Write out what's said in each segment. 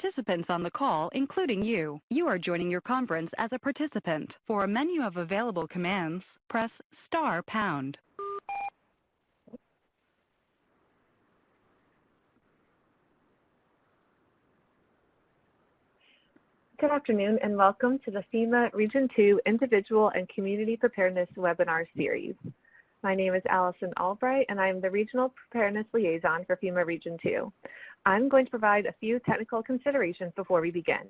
participants on the call, including you. You are joining your conference as a participant. For a menu of available commands, press *#. Good afternoon and welcome to the FEMA Region 2 Individual and Community Preparedness Webinar Series. My name is Allison Albright and I am the Regional Preparedness Liaison for FEMA Region 2. I'm going to provide a few technical considerations before we begin.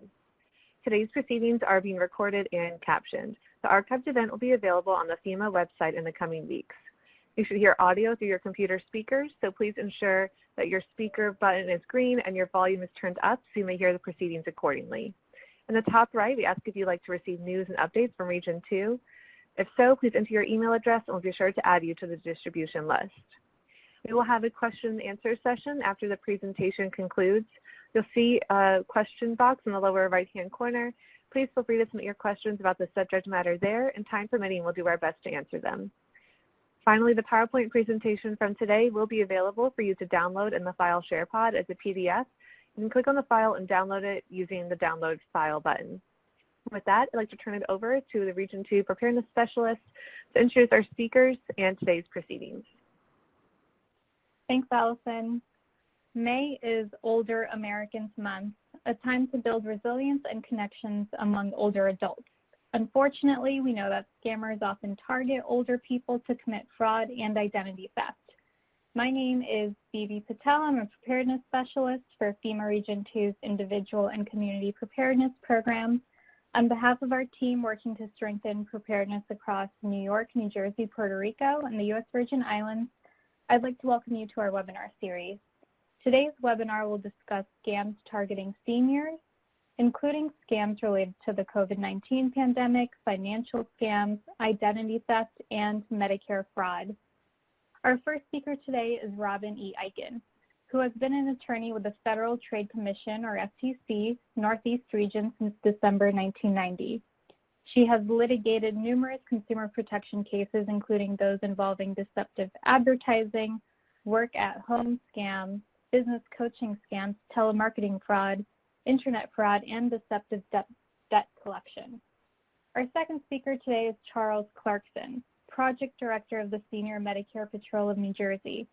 Today's proceedings are being recorded and captioned. The archived event will be available on the FEMA website in the coming weeks. You should hear audio through your computer speakers, so please ensure that your speaker button is green and your volume is turned up so you may hear the proceedings accordingly. In the top right, we ask if you'd like to receive news and updates from Region 2. If so, please enter your email address and we'll be sure to add you to the distribution list. We will have a question and answer session after the presentation concludes. You'll see a question box in the lower right-hand corner. Please feel free to submit your questions about the subject matter there, and time permitting, we'll do our best to answer them. Finally, the PowerPoint presentation from today will be available for you to download in the file SharePod as a PDF. You can click on the file and download it using the Download File button. With that, I'd like to turn it over to the Region 2 Preparedness Specialist to introduce our speakers and today's proceedings. Thanks, Allison. May is Older Americans Month, a time to build resilience and connections among older adults. Unfortunately, we know that scammers often target older people to commit fraud and identity theft. My name is Bibi Patel. I'm a preparedness specialist for FEMA Region 2's Individual and Community Preparedness Program. On behalf of our team working to strengthen preparedness across New York, New Jersey, Puerto Rico, and the U.S. Virgin Islands, I'd like to welcome you to our webinar series. Today's webinar will discuss scams targeting seniors, including scams related to the COVID-19 pandemic, financial scams, identity theft, and Medicare fraud. Our first speaker today is Robin E. Eichen, who has been an attorney with the Federal Trade Commission, or FTC, Northeast Region since December 1990. She has litigated numerous consumer protection cases, including those involving deceptive advertising, work-at-home scams, business coaching scams, telemarketing fraud, internet fraud, and deceptive debt collection. Our second speaker today is Charles Clarkson, Project Director of the Senior Medicare Patrol of New Jersey.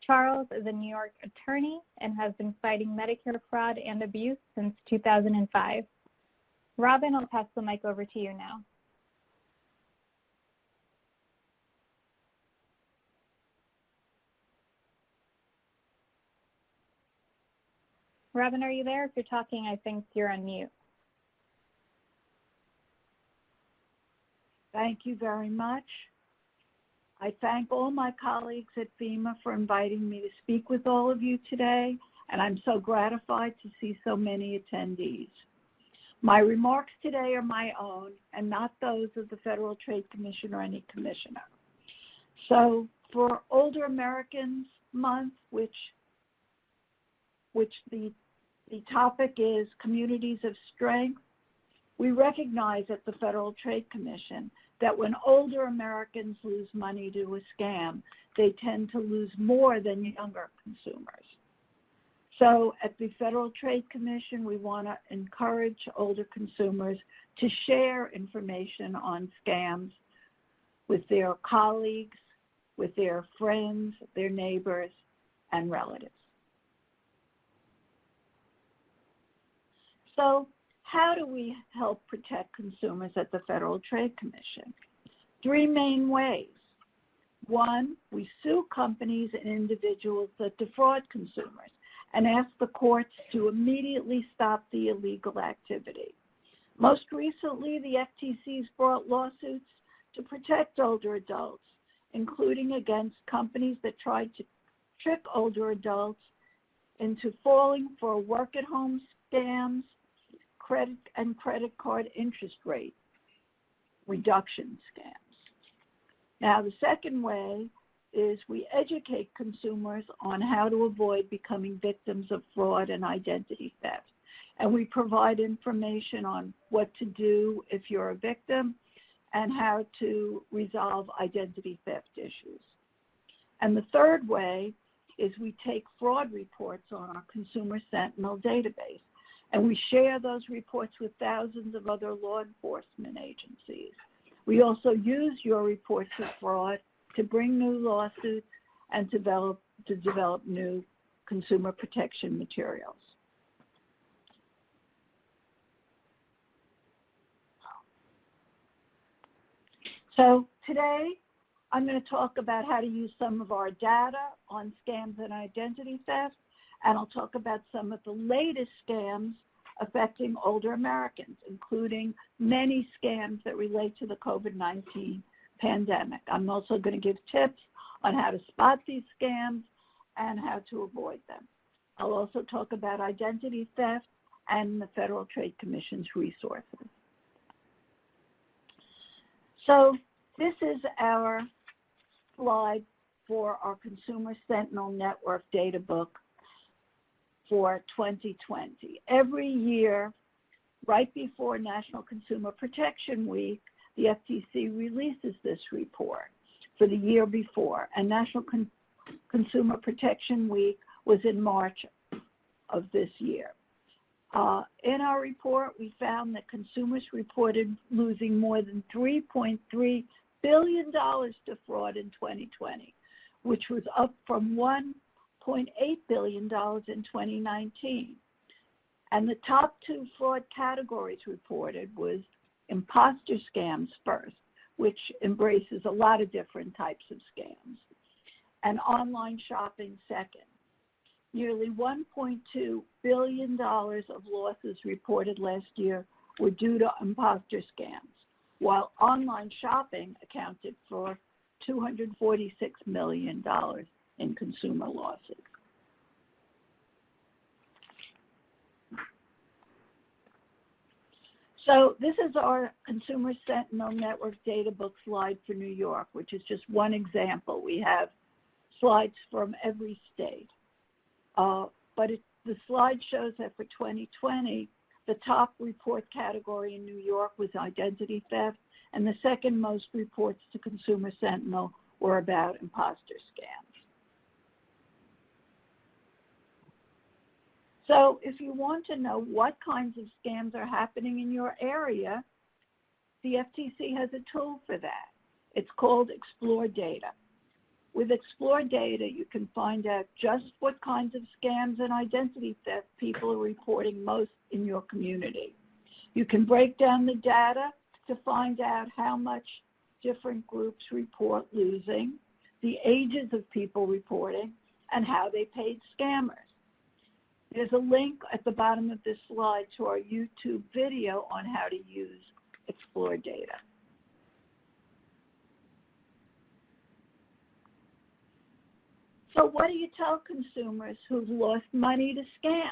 Charles is a New York attorney and has been fighting Medicare fraud and abuse since 2005. Robin, I'll pass the mic over to you now. Robin, are you there? If you're talking, I think you're on mute. Thank you very much. I thank all my colleagues at FEMA for inviting me to speak with all of you today, and I'm so gratified to see so many attendees. My remarks today are my own and not those of the Federal Trade Commission or any commissioner. So for Older Americans Month, which the topic is Communities of Strength, we recognize at the Federal Trade Commission that when older Americans lose money to a scam, they tend to lose more than younger consumers. So at the Federal Trade Commission, we want to encourage older consumers to share information on scams with their colleagues, with their friends, their neighbors, and relatives. So how do we help protect consumers at the Federal Trade Commission? Three main ways. One, we sue companies and individuals that defraud consumers and ask the courts to immediately stop the illegal activity. Most recently, the FTC's brought lawsuits to protect older adults, including against companies that tried to trick older adults into falling for work-at-home scams, credit card interest rate reduction scams. Now, the second way is we educate consumers on how to avoid becoming victims of fraud and identity theft. And we provide information on what to do if you're a victim and how to resolve identity theft issues. And the third way is we take fraud reports on our Consumer Sentinel database. And we share those reports with thousands of other law enforcement agencies. We also use your reports of fraud to bring new lawsuits and to develop new consumer protection materials. So today, I'm going to talk about how to use some of our data on scams and identity theft, and I'll talk about some of the latest scams affecting older Americans, including many scams that relate to the COVID-19 pandemic. I'm also going to give tips on how to spot these scams and how to avoid them. I'll also talk about identity theft and the Federal Trade Commission's resources. So this is our slide for our Consumer Sentinel Network data book for 2020. Every year, right before National Consumer Protection Week, the FTC releases this report for the year before, and National Consumer Protection Week was in March of this year. In our report, we found that consumers reported losing more than $3.3 billion to fraud in 2020, which was up from $1.8 billion in 2019. And the top two fraud categories reported was imposter scams first, which embraces a lot of different types of scams, and online shopping second. Nearly $1.2 billion of losses reported last year were due to imposter scams, while online shopping accounted for $246 million in consumer losses. So this is our Consumer Sentinel Network data book slide for New York, which is just one example. We have slides from every state. But the slide shows that for 2020, the top report category in New York was identity theft, and the second most reports to Consumer Sentinel were about imposter scams. So if you want to know what kinds of scams are happening in your area, the FTC has a tool for that. It's called Explore Data. With Explore Data, you can find out just what kinds of scams and identity theft people are reporting most in your community. You can break down the data to find out how much different groups report losing, the ages of people reporting, and how they paid scammers. There's a link at the bottom of this slide to our YouTube video on how to use Explore Data. So what do you tell consumers who've lost money to scams?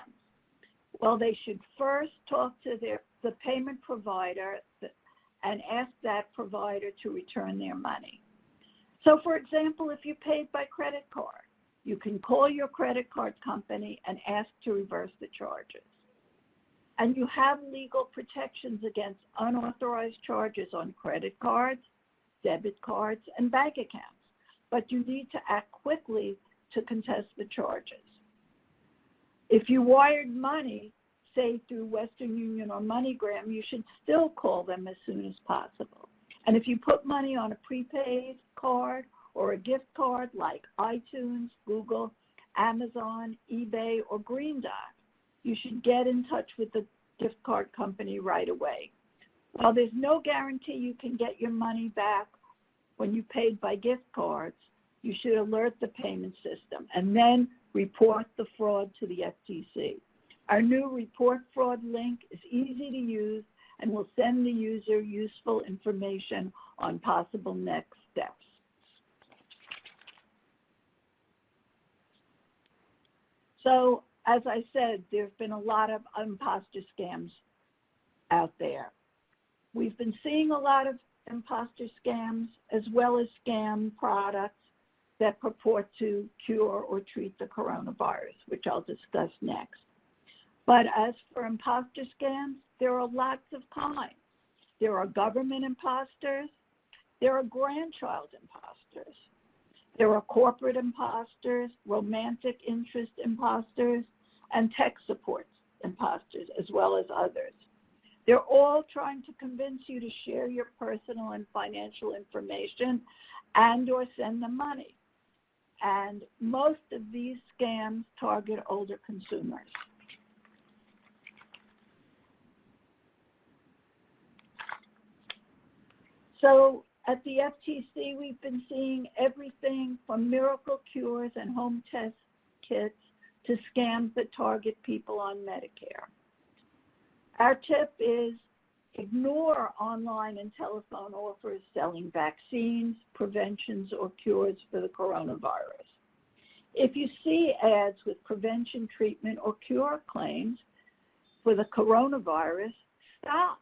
Well, they should first talk to the payment provider and ask that provider to return their money. So for example, if you paid by credit card, you can call your credit card company and ask to reverse the charges. And you have legal protections against unauthorized charges on credit cards, debit cards, and bank accounts. But you need to act quickly to contest the charges. If you wired money, say through Western Union or MoneyGram, you should still call them as soon as possible. And if you put money on a prepaid card or a gift card like iTunes, Google, Amazon, eBay, or Green Dot, you should get in touch with the gift card company right away. While there's no guarantee you can get your money back when you paid by gift cards, you should alert the payment system and then report the fraud to the FTC. Our new Report Fraud link is easy to use and will send the user useful information on possible next steps. So, as I said, there have been a lot of imposter scams out there. We've been seeing a lot of imposter scams as well as scam products that purport to cure or treat the coronavirus, which I'll discuss next. But as for imposter scams, there are lots of kinds. There are government imposters, there are grandchild imposters, there are corporate imposters, romantic interest imposters, and tech support imposters, as well as others. They're all trying to convince you to share your personal and financial information and or send them money. And most of these scams target older consumers. So at the FTC, we've been seeing everything from miracle cures and home test kits to scams that target people on Medicare. Our tip is ignore online and telephone offers selling vaccines, preventions, or cures for the coronavirus. If you see ads with prevention, treatment, or cure claims for the coronavirus, stop.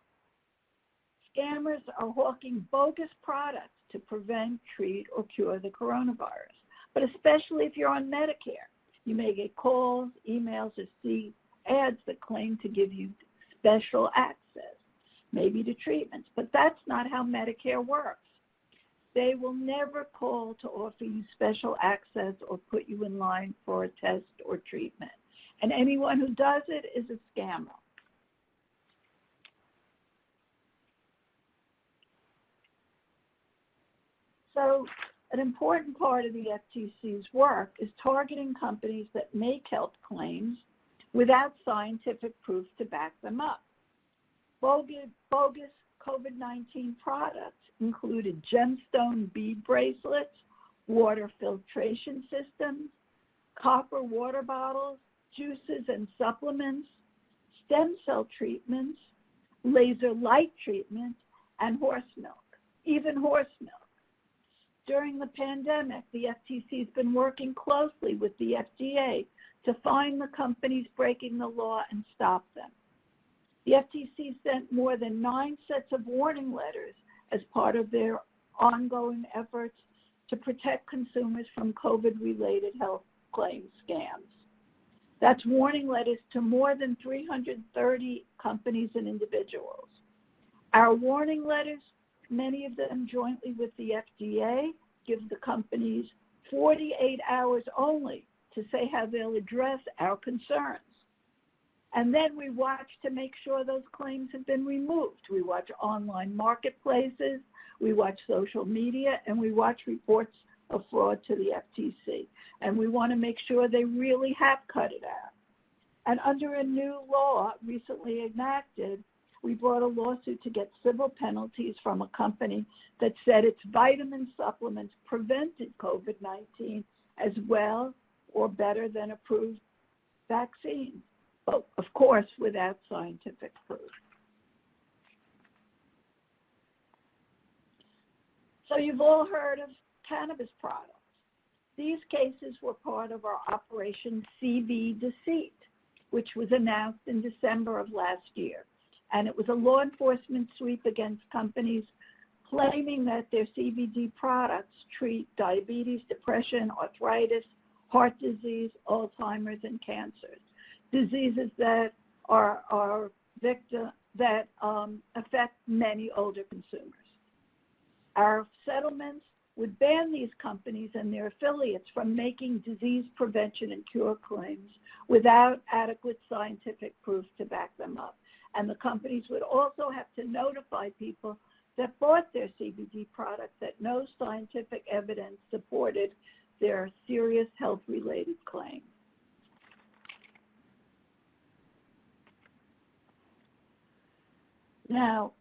Scammers are hawking bogus products to prevent, treat, or cure the coronavirus. But especially if you're on Medicare, you may get calls, emails, or see ads that claim to give you special access, maybe to treatments. But that's not how Medicare works. They will never call to offer you special access or put you in line for a test or treatment. And anyone who does it is a scammer. So an important part of the FTC's work is targeting companies that make health claims without scientific proof to back them up. Bogus COVID-19 products included gemstone bead bracelets, water filtration systems, copper water bottles, juices and supplements, stem cell treatments, laser light treatments, and horse milk, even horse milk. During the pandemic, the FTC has been working closely with the FDA to find the companies breaking the law and stop them. The FTC sent more than 9 sets of warning letters as part of their ongoing efforts to protect consumers from COVID-related health claim scams. That's warning letters to more than 330 companies and individuals. Our warning letters, many of them jointly with the FDA, give the companies 48 hours only to say how they'll address our concerns. And then we watch to make sure those claims have been removed. We watch online marketplaces, we watch social media, and we watch reports of fraud to the FTC. And we want to make sure they really have cut it out. And under a new law recently enacted, we brought a lawsuit to get civil penalties from a company that said its vitamin supplements prevented COVID-19 as well or better than approved vaccines, but of course without scientific proof. So you've all heard of cannabis products. These cases were part of our Operation CV Deceit, which was announced in December of last year. And it was a law enforcement sweep against companies claiming that their CBD products treat diabetes, depression, arthritis, heart disease, Alzheimer's, and cancers, diseases that affect many older consumers. Our settlements would ban these companies and their affiliates from making disease prevention and cure claims without adequate scientific proof to back them up. And the companies would also have to notify people that bought their CBD products that no scientific evidence supported their serious health-related claims. Now,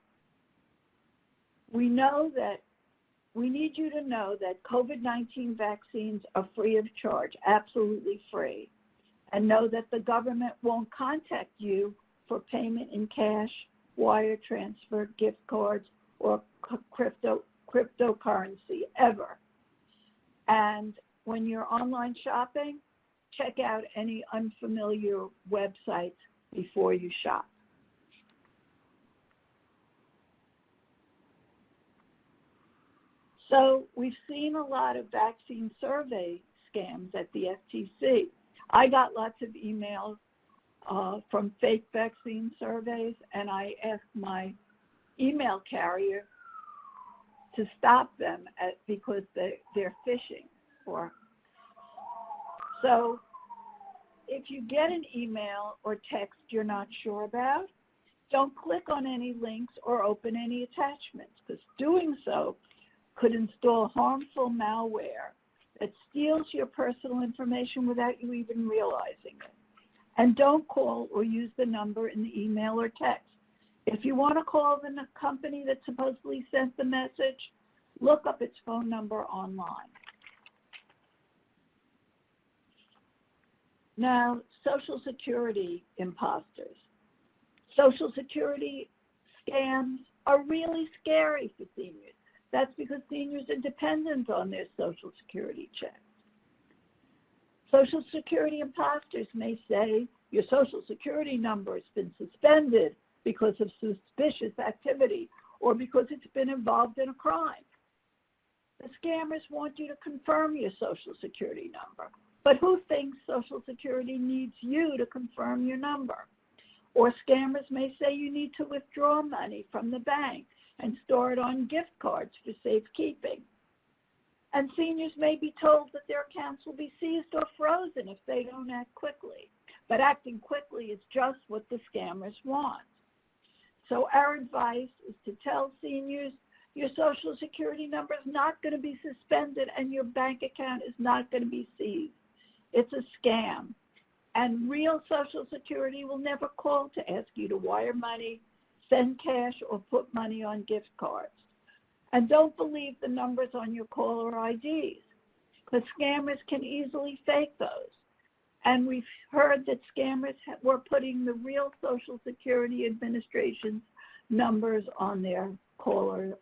we need you to know that COVID-19 vaccines are free of charge, absolutely free, and know that the government won't contact you for payment in cash, wire transfer, gift cards, or cryptocurrency ever. And when you're online shopping, check out any unfamiliar websites before you shop. So we've seen a lot of vaccine survey scams at the FTC. I got lots of emails from fake vaccine surveys, and I asked my email carrier to stop them because they're phishing. So if you get an email or text you're not sure about, don't click on any links or open any attachments, because doing so could install harmful malware that steals your personal information without you even realizing it. And don't call or use the number in the email or text. If you want to call the company that supposedly sent the message, look up its phone number online. Now, Social Security imposters. Social Security scams are really scary for seniors. That's because seniors are dependent on their Social Security checks. Social Security imposters may say your Social Security number has been suspended because of suspicious activity or because it's been involved in a crime. The scammers want you to confirm your Social Security number, but who thinks Social Security needs you to confirm your number? Or scammers may say you need to withdraw money from the bank and store it on gift cards for safekeeping. And seniors may be told that their accounts will be seized or frozen if they don't act quickly. But acting quickly is just what the scammers want. So our advice is to tell seniors your Social Security number is not going to be suspended and your bank account is not going to be seized. It's a scam. And real Social Security will never call to ask you to wire money, send cash, or put money on gift cards. And don't believe the numbers on your caller IDs, because scammers can easily fake those. And we've heard that scammers were putting the real Social Security Administration's numbers on their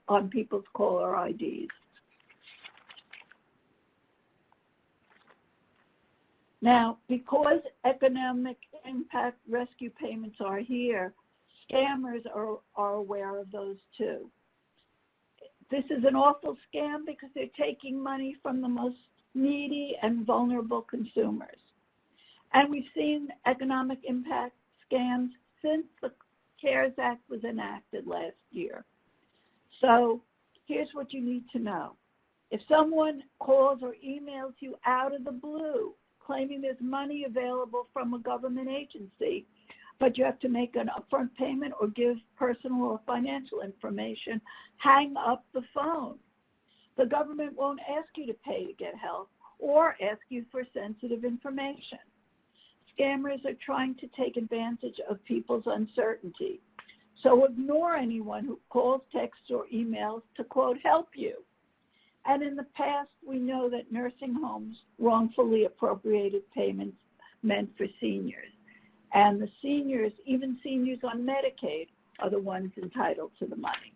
on people's caller IDs. Now, because economic impact rescue payments are here, scammers are aware of those too. This is an awful scam because they're taking money from the most needy and vulnerable consumers. And we've seen economic impact scams since the CARES Act was enacted last year. So here's what you need to know. If someone calls or emails you out of the blue claiming there's money available from a government agency, but you have to make an upfront payment or give personal or financial information, hang up the phone. The government won't ask you to pay to get help or ask you for sensitive information. Scammers are trying to take advantage of people's uncertainty. So ignore anyone who calls, texts, or emails to, quote, help you. And in the past, we know that nursing homes wrongfully appropriated payments meant for seniors. And the seniors, even seniors on Medicaid, are the ones entitled to the money.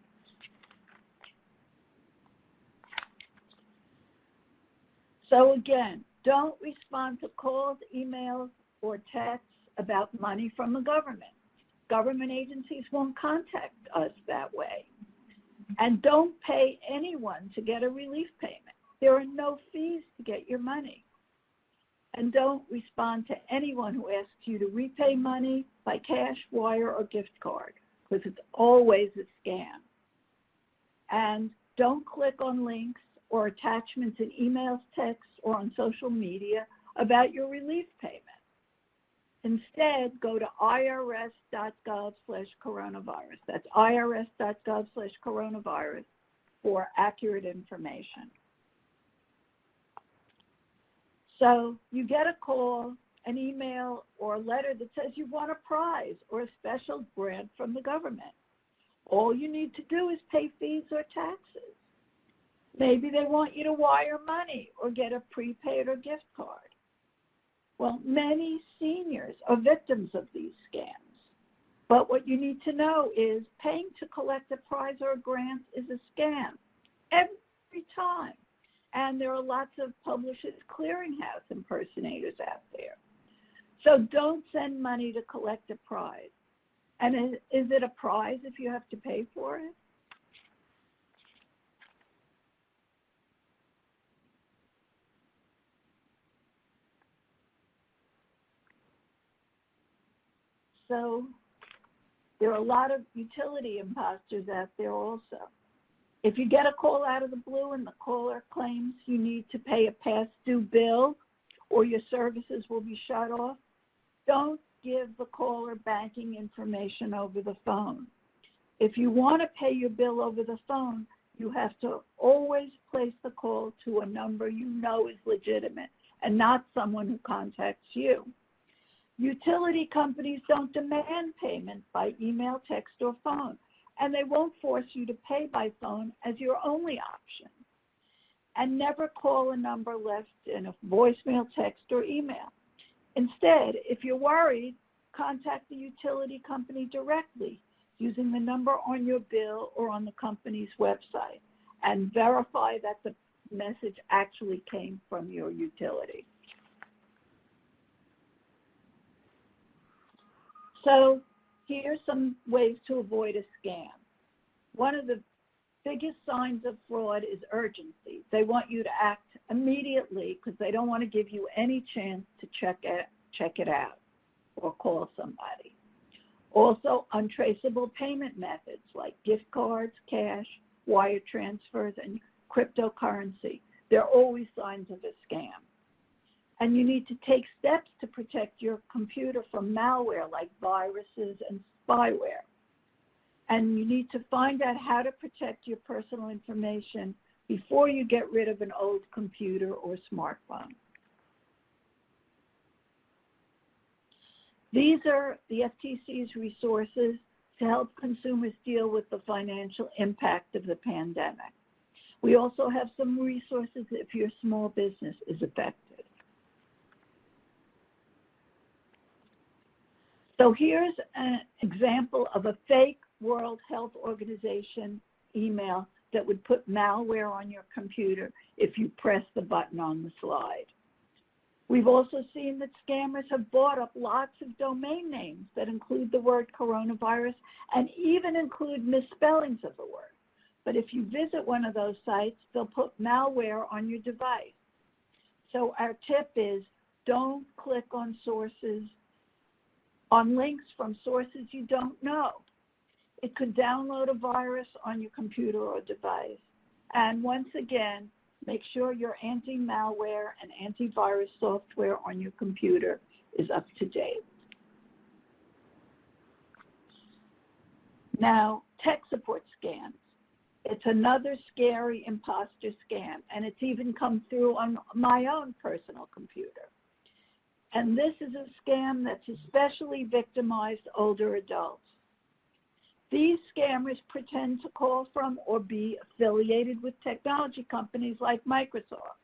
So again, don't respond to calls, emails, or texts about money from the government. Government agencies won't contact us that way. And don't pay anyone to get a relief payment. There are no fees to get your money. And don't respond to anyone who asks you to repay money by cash, wire, or gift card, because it's always a scam. And don't click on links or attachments in emails, texts, or on social media about your relief payment. Instead, go to irs.gov/coronavirus. That's irs.gov/coronavirus for accurate information. So you get a call, an email, or a letter that says you want a prize or a special grant from the government. All you need to do is pay fees or taxes. Maybe they want you to wire money or get a prepaid or gift card. Well, many seniors are victims of these scams. But what you need to know is paying to collect a prize or a grant is a scam every time. And there are lots of Publishers Clearinghouse impersonators out there. So don't send money to collect a prize. And is it a prize if you have to pay for it? So there are a lot of utility imposters out there also. If you get a call out of the blue and the caller claims you need to pay a past due bill or your services will be shut off, Don't give the caller banking information over the phone. If you want to pay your bill over the phone, you have to always place the call to a number you know is legitimate and not someone who contacts you. Utility companies don't demand payment by email, text, or phone, and they won't force you to pay by phone as your only option. And never call a number left in a voicemail, text, or email. Instead, if you're worried, contact the utility company directly using the number on your bill or on the company's website and verify that the message actually came from your utility. So here's some ways to avoid a scam. One of the biggest signs of fraud is urgency. They want you to act immediately because they don't want to give you any chance to check it out or call somebody. Also, untraceable payment methods like gift cards, cash, wire transfers, and cryptocurrency. They're always signs of a scam. And you need to take steps to protect your computer from malware like viruses and spyware. And you need to find out how to protect your personal information before you get rid of an old computer or smartphone. These are the FTC's resources to help consumers deal with the financial impact of the pandemic. We also have some resources if your small business is affected. So here's an example of a fake World Health Organization email that would put malware on your computer if you press the button on the slide. We've also seen that scammers have bought up lots of domain names that include the word coronavirus and even include misspellings of the word. But if you visit one of those sites, they'll put malware on your device. So our tip is don't click on links from sources you don't know. It could download a virus on your computer or device. And once again, make sure your anti-malware and antivirus software on your computer is up to date. Now, tech support scams. It's another scary imposter scam, and it's even come through on my own personal computer. And this is a scam that's especially victimized older adults. These scammers pretend to call from or be affiliated with technology companies like Microsoft,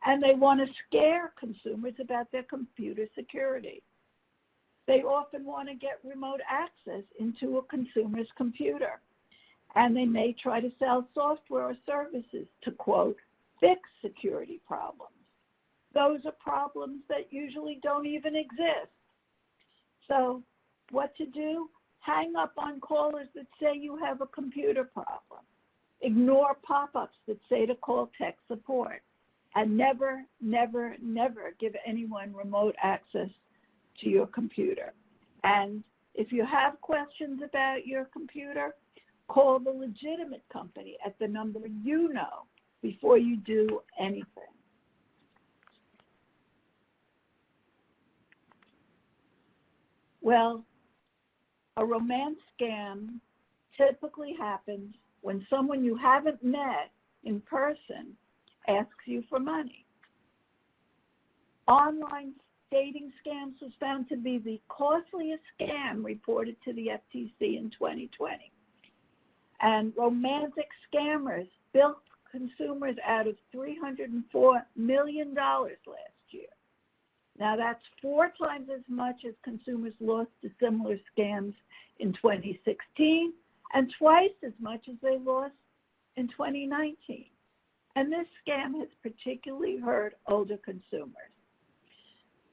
and they want to scare consumers about their computer security. They often want to get remote access into a consumer's computer, and they may try to sell software or services to, quote, fix security problems. Those are problems that usually don't even exist. So what to do? Hang up on callers that say you have a computer problem. Ignore pop-ups that say to call tech support. And never, never, never give anyone remote access to your computer. And if you have questions about your computer, call the legitimate company at the number you know before you do anything. Well, a romance scam typically happens when someone you haven't met in person asks you for money. Online dating scams was found to be the costliest scam reported to the FTC in 2020. And romantic scammers bilked consumers out of $304 million last year. Now that's 4 times as much as consumers lost to similar scams in 2016 and twice as much as they lost in 2019. And this scam has particularly hurt older consumers.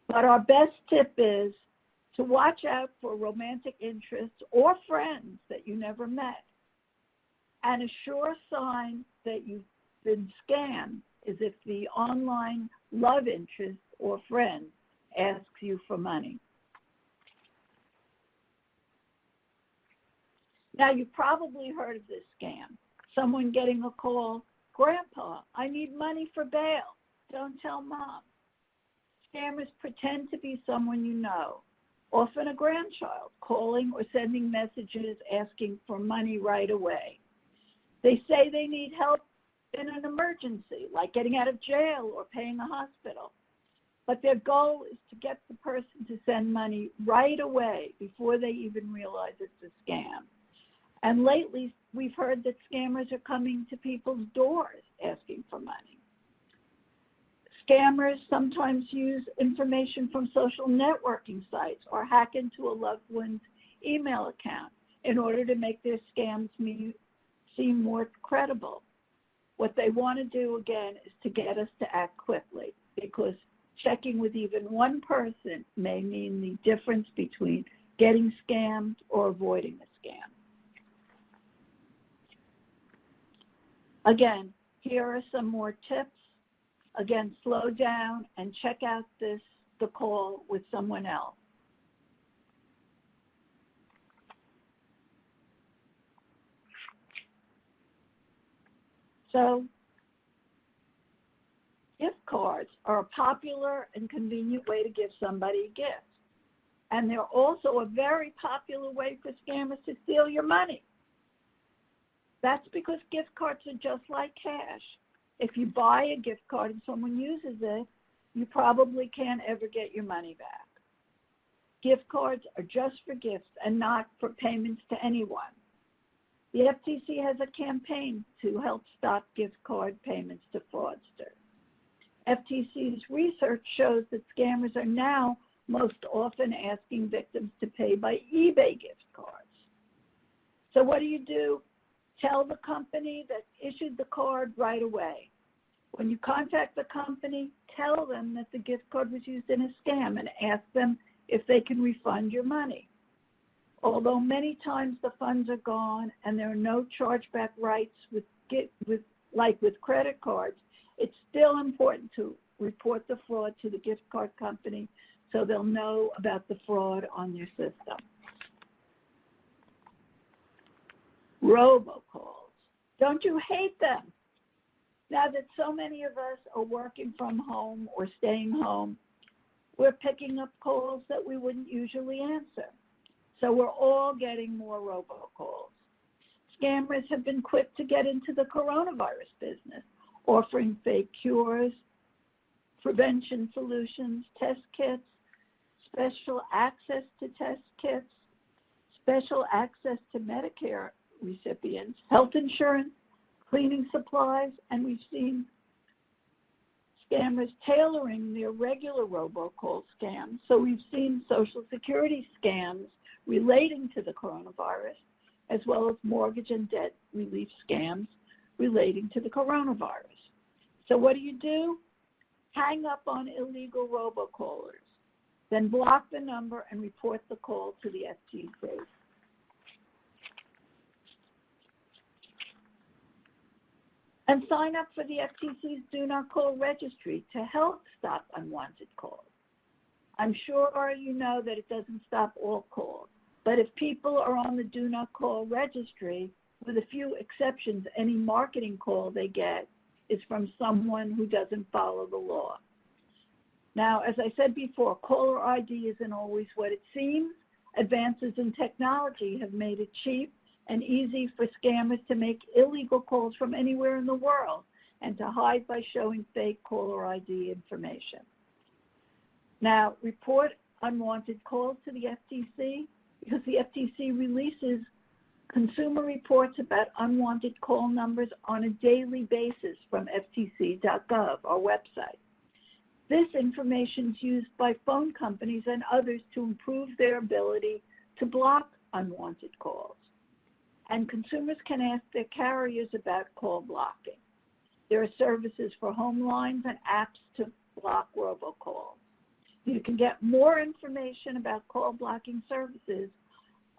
But our best tip is to watch out for romantic interests or friends that you never met. And a sure sign that you've been scammed is if the online love interest or friend asks you for money. Now, you've probably heard of this scam. Someone getting a call, Grandpa, I need money for bail. Don't tell Mom. Scammers pretend to be someone you know, often a grandchild, calling or sending messages asking for money right away. They say they need help in an emergency, like getting out of jail or paying a hospital. But their goal is to get the person to send money right away before they even realize it's a scam. And lately, we've heard that scammers are coming to people's doors asking for money. Scammers sometimes use information from social networking sites or hack into a loved one's email account in order to make their scams seem more credible. What they want to do, again, is to get us to act quickly, because checking with even one person may mean the difference between getting scammed or avoiding a scam. Again, here are some more tips. Again, slow down and check out the call with someone else. So, gift cards are a popular and convenient way to give somebody a gift. And they're also a very popular way for scammers to steal your money. That's because gift cards are just like cash. If you buy a gift card and someone uses it, you probably can't ever get your money back. Gift cards are just for gifts and not for payments to anyone. The FTC has a campaign to help stop gift card payments to fraudsters. FTC's research shows that scammers are now most often asking victims to pay by eBay gift cards. So what do? Tell the company that issued the card right away. When you contact the company, tell them that the gift card was used in a scam and ask them if they can refund your money. Although many times the funds are gone and there are no chargeback rights like with credit cards, it's still important to report the fraud to the gift card company so they'll know about the fraud on your system. Robocalls. Don't you hate them? Now that so many of us are working from home or staying home, we're picking up calls that we wouldn't usually answer. So we're all getting more robocalls. Scammers have been quick to get into the coronavirus business, offering fake cures, prevention solutions, test kits, special access to test kits, special access to Medicare recipients, health insurance, cleaning supplies, and we've seen scammers tailoring their regular robocall scams. So we've seen Social Security scams relating to the coronavirus, as well as mortgage and debt relief scams relating to the coronavirus. So what do? Hang up on illegal robocallers, then block the number and report the call to the FTC. And sign up for the FTC's Do Not Call registry to help stop unwanted calls. I'm sure you know that it doesn't stop all calls, but if people are on the Do Not Call registry, with a few exceptions, any marketing call they get is from someone who doesn't follow the law. Now, as I said before, caller ID isn't always what it seems. Advances in technology have made it cheap and easy for scammers to make illegal calls from anywhere in the world and to hide by showing fake caller ID information. Now, report unwanted calls to the FTC because the FTC releases consumer reports about unwanted call numbers on a daily basis from ftc.gov, our website. This information is used by phone companies and others to improve their ability to block unwanted calls. And consumers can ask their carriers about call blocking. There are services for home lines and apps to block robocalls. You can get more information about call blocking services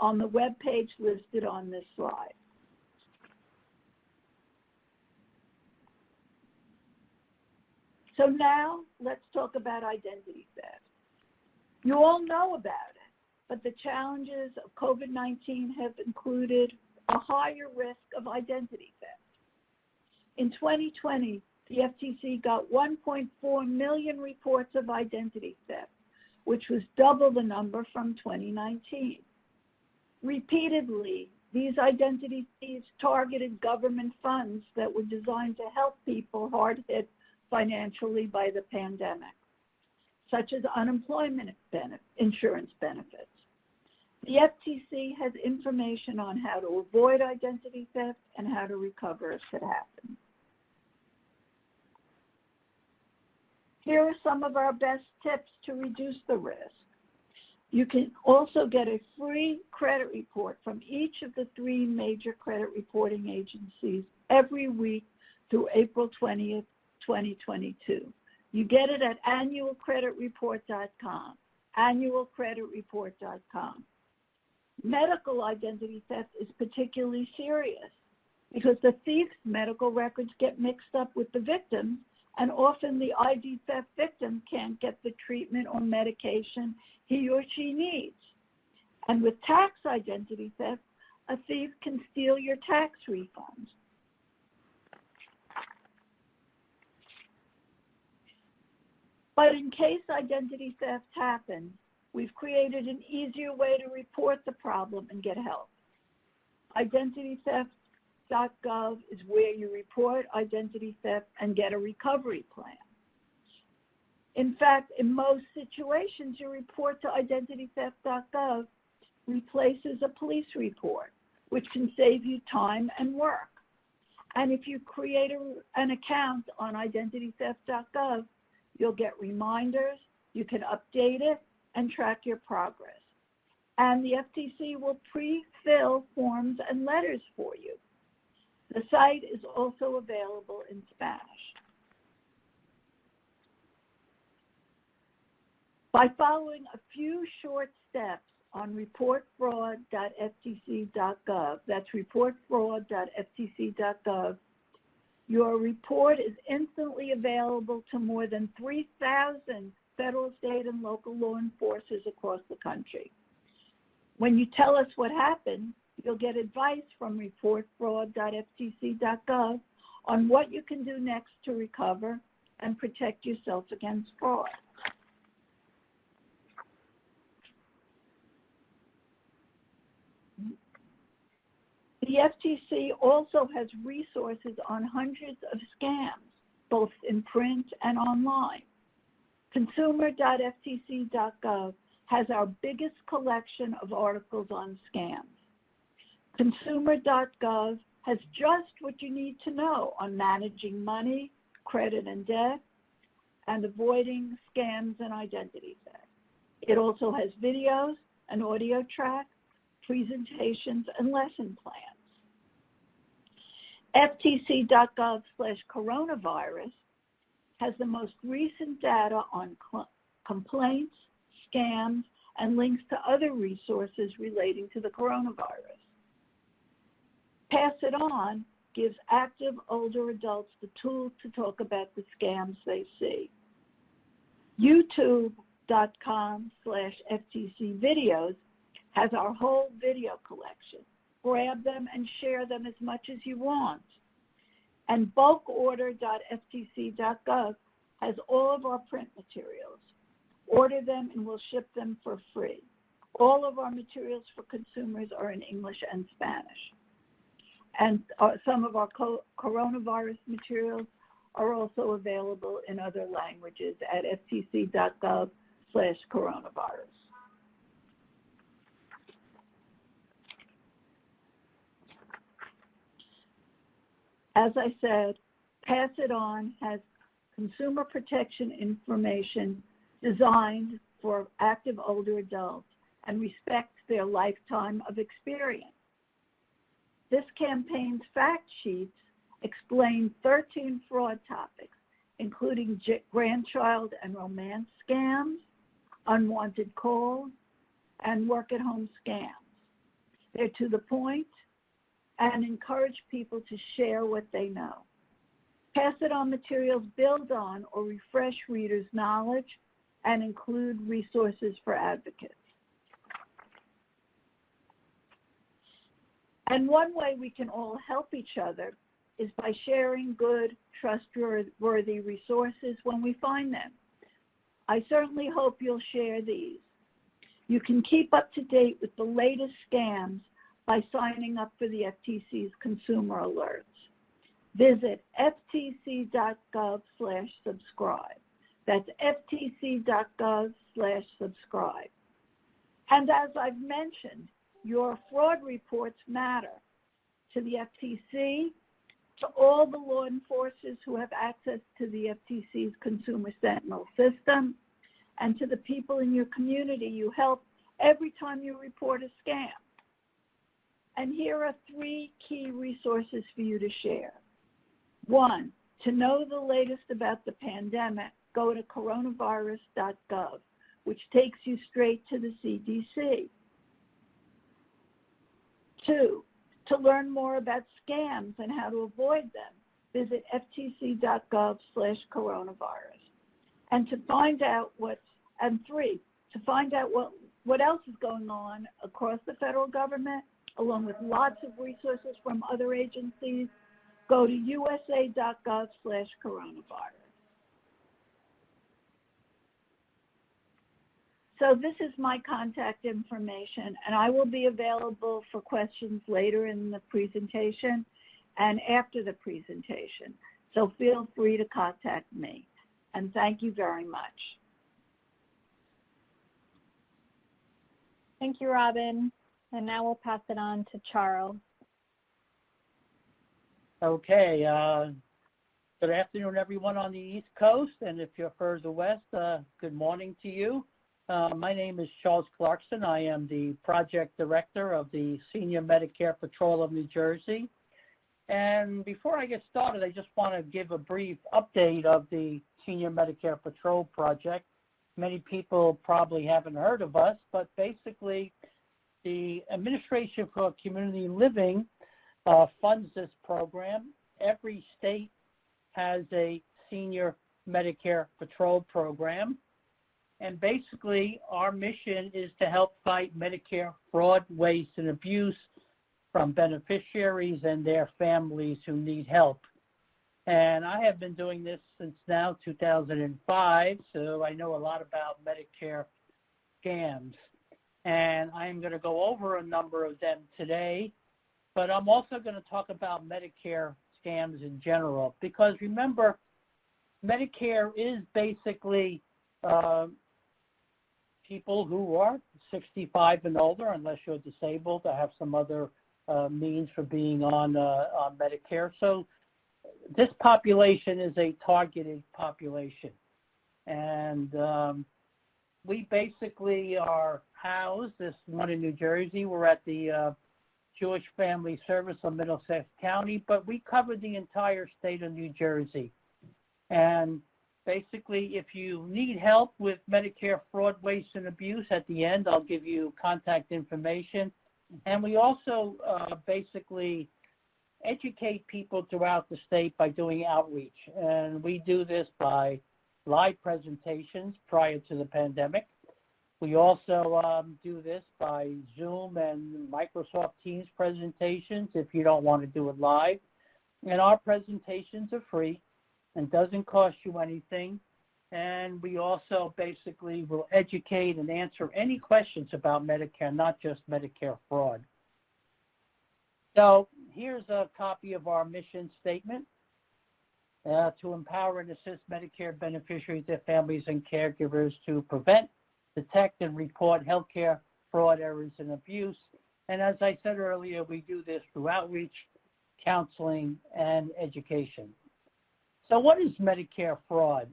on the web page listed on this slide. So now let's talk about identity theft. You all know about it, but the challenges of COVID-19 have included a higher risk of identity theft. In 2020, the FTC got 1.4 million reports of identity theft, which was double the number from 2019. Repeatedly, these identity thieves targeted government funds that were designed to help people hard hit financially by the pandemic, such as unemployment insurance benefits. The FTC has information on how to avoid identity theft and how to recover if it happens. Here are some of our best tips to reduce the risk. You can also get a free credit report from each of the 3 major credit reporting agencies every week through April 20th, 2022. You get it at annualcreditreport.com, annualcreditreport.com. Medical identity theft is particularly serious because the thief's medical records get mixed up with the victim's, and often the ID theft victim can't get the treatment or medication he or she needs. And with tax identity theft, a thief can steal your tax refunds. But in case identity theft happens, we've created an easier way to report the problem and get help. IdentityTheft.gov is where you report identity theft and get a recovery plan. In fact, in most situations, your report to IdentityTheft.gov replaces a police report, which can save you time and work. And if you create an account on IdentityTheft.gov, you'll get reminders, you can update it, and track your progress. And the FTC will pre-fill forms and letters for you. The site is also available in Spanish. By following a few short steps on reportfraud.ftc.gov, that's reportfraud.ftc.gov, your report is instantly available to more than 3,000 federal, state, and local law enforcers across the country. When you tell us what happened, you'll get advice from reportfraud.ftc.gov on what you can do next to recover and protect yourself against fraud. The FTC also has resources on hundreds of scams, both in print and online. Consumer.ftc.gov has our biggest collection of articles on scams. Consumer.gov has just what you need to know on managing money, credit and debt, and avoiding scams and identity theft. It also has videos, an audio track, presentations, and lesson plans. ftc.gov/coronavirus has the most recent data on complaints, scams, and links to other resources relating to the coronavirus. Pass It On gives active older adults the tools to talk about the scams they see. YouTube.com/FTC videos has our whole video collection. Grab them and share them as much as you want. And bulkorder.ftc.gov has all of our print materials. Order them and we'll ship them for free. All of our materials for consumers are in English and Spanish. And some of our coronavirus materials are also available in other languages at ftc.gov/coronavirus. As I said, Pass It On has consumer protection information designed for active older adults and respects their lifetime of experience. This campaign's fact sheets explain 13 fraud topics, including grandchild and romance scams, unwanted calls, and work-at-home scams. They're to the point and encourage people to share what they know. Pass It On materials build on or refresh readers' knowledge and include resources for advocates. And one way we can all help each other is by sharing good, trustworthy resources when we find them. I certainly hope you'll share these. You can keep up to date with the latest scams by signing up for the FTC's consumer alerts. Visit ftc.gov/subscribe. That's ftc.gov/subscribe. And as I've mentioned, your fraud reports matter to the FTC, to all the law enforcers who have access to the FTC's Consumer Sentinel system, and to the people in your community you help every time you report a scam. And here are 3 key resources for you to share. 1, to know the latest about the pandemic, go to coronavirus.gov, which takes you straight to the CDC. 2, to learn more about scams and how to avoid them, visit ftc.gov/coronavirus. And to find out and 3, to find out what else is going on across the federal government, along with lots of resources from other agencies, go to usa.gov/coronavirus. So this is my contact information, and I will be available for questions later in the presentation and after the presentation. So feel free to contact me. And thank you very much. Thank you, Robin. And now we'll pass it on to Charles. Okay. Good afternoon, everyone on the East Coast. And if you're further west, good morning to you. My name is Charles Clarkson. I am the project director of the Senior Medicare Patrol of New Jersey. And before I get started, I just want to give a brief update of the Senior Medicare Patrol project. Many people probably haven't heard of us, but basically the Administration for Community Living funds this program. Every state has a Senior Medicare Patrol program. And basically, our mission is to help fight Medicare fraud, waste, and abuse from beneficiaries and their families who need help. And I have been doing this since now 2005, so I know a lot about Medicare scams. And I'm going to go over a number of them today, but I'm also going to talk about Medicare scams in general, because remember, Medicare is basically people who are 65 and older, unless you're disabled or have some other means for being on Medicare. So this population is a targeted population. And we basically are housed, this one in New Jersey, we're at the Jewish Family Service of Middlesex County, but we cover the entire state of New Jersey. And basically, if you need help with Medicare fraud, waste, and abuse, at the end, I'll give you contact information. And we also basically educate people throughout the state by doing outreach. And we do this by live presentations prior to the pandemic. We also do this by Zoom and Microsoft Teams presentations if you don't want to do it live. And our presentations are free and doesn't cost you anything. And we also basically will educate and answer any questions about Medicare, not just Medicare fraud. So here's a copy of our mission statement. To empower and assist Medicare beneficiaries, their families, and caregivers to prevent, detect, and report healthcare fraud, errors, and abuse. And as I said earlier, we do this through outreach, counseling, and education. So what is Medicare fraud?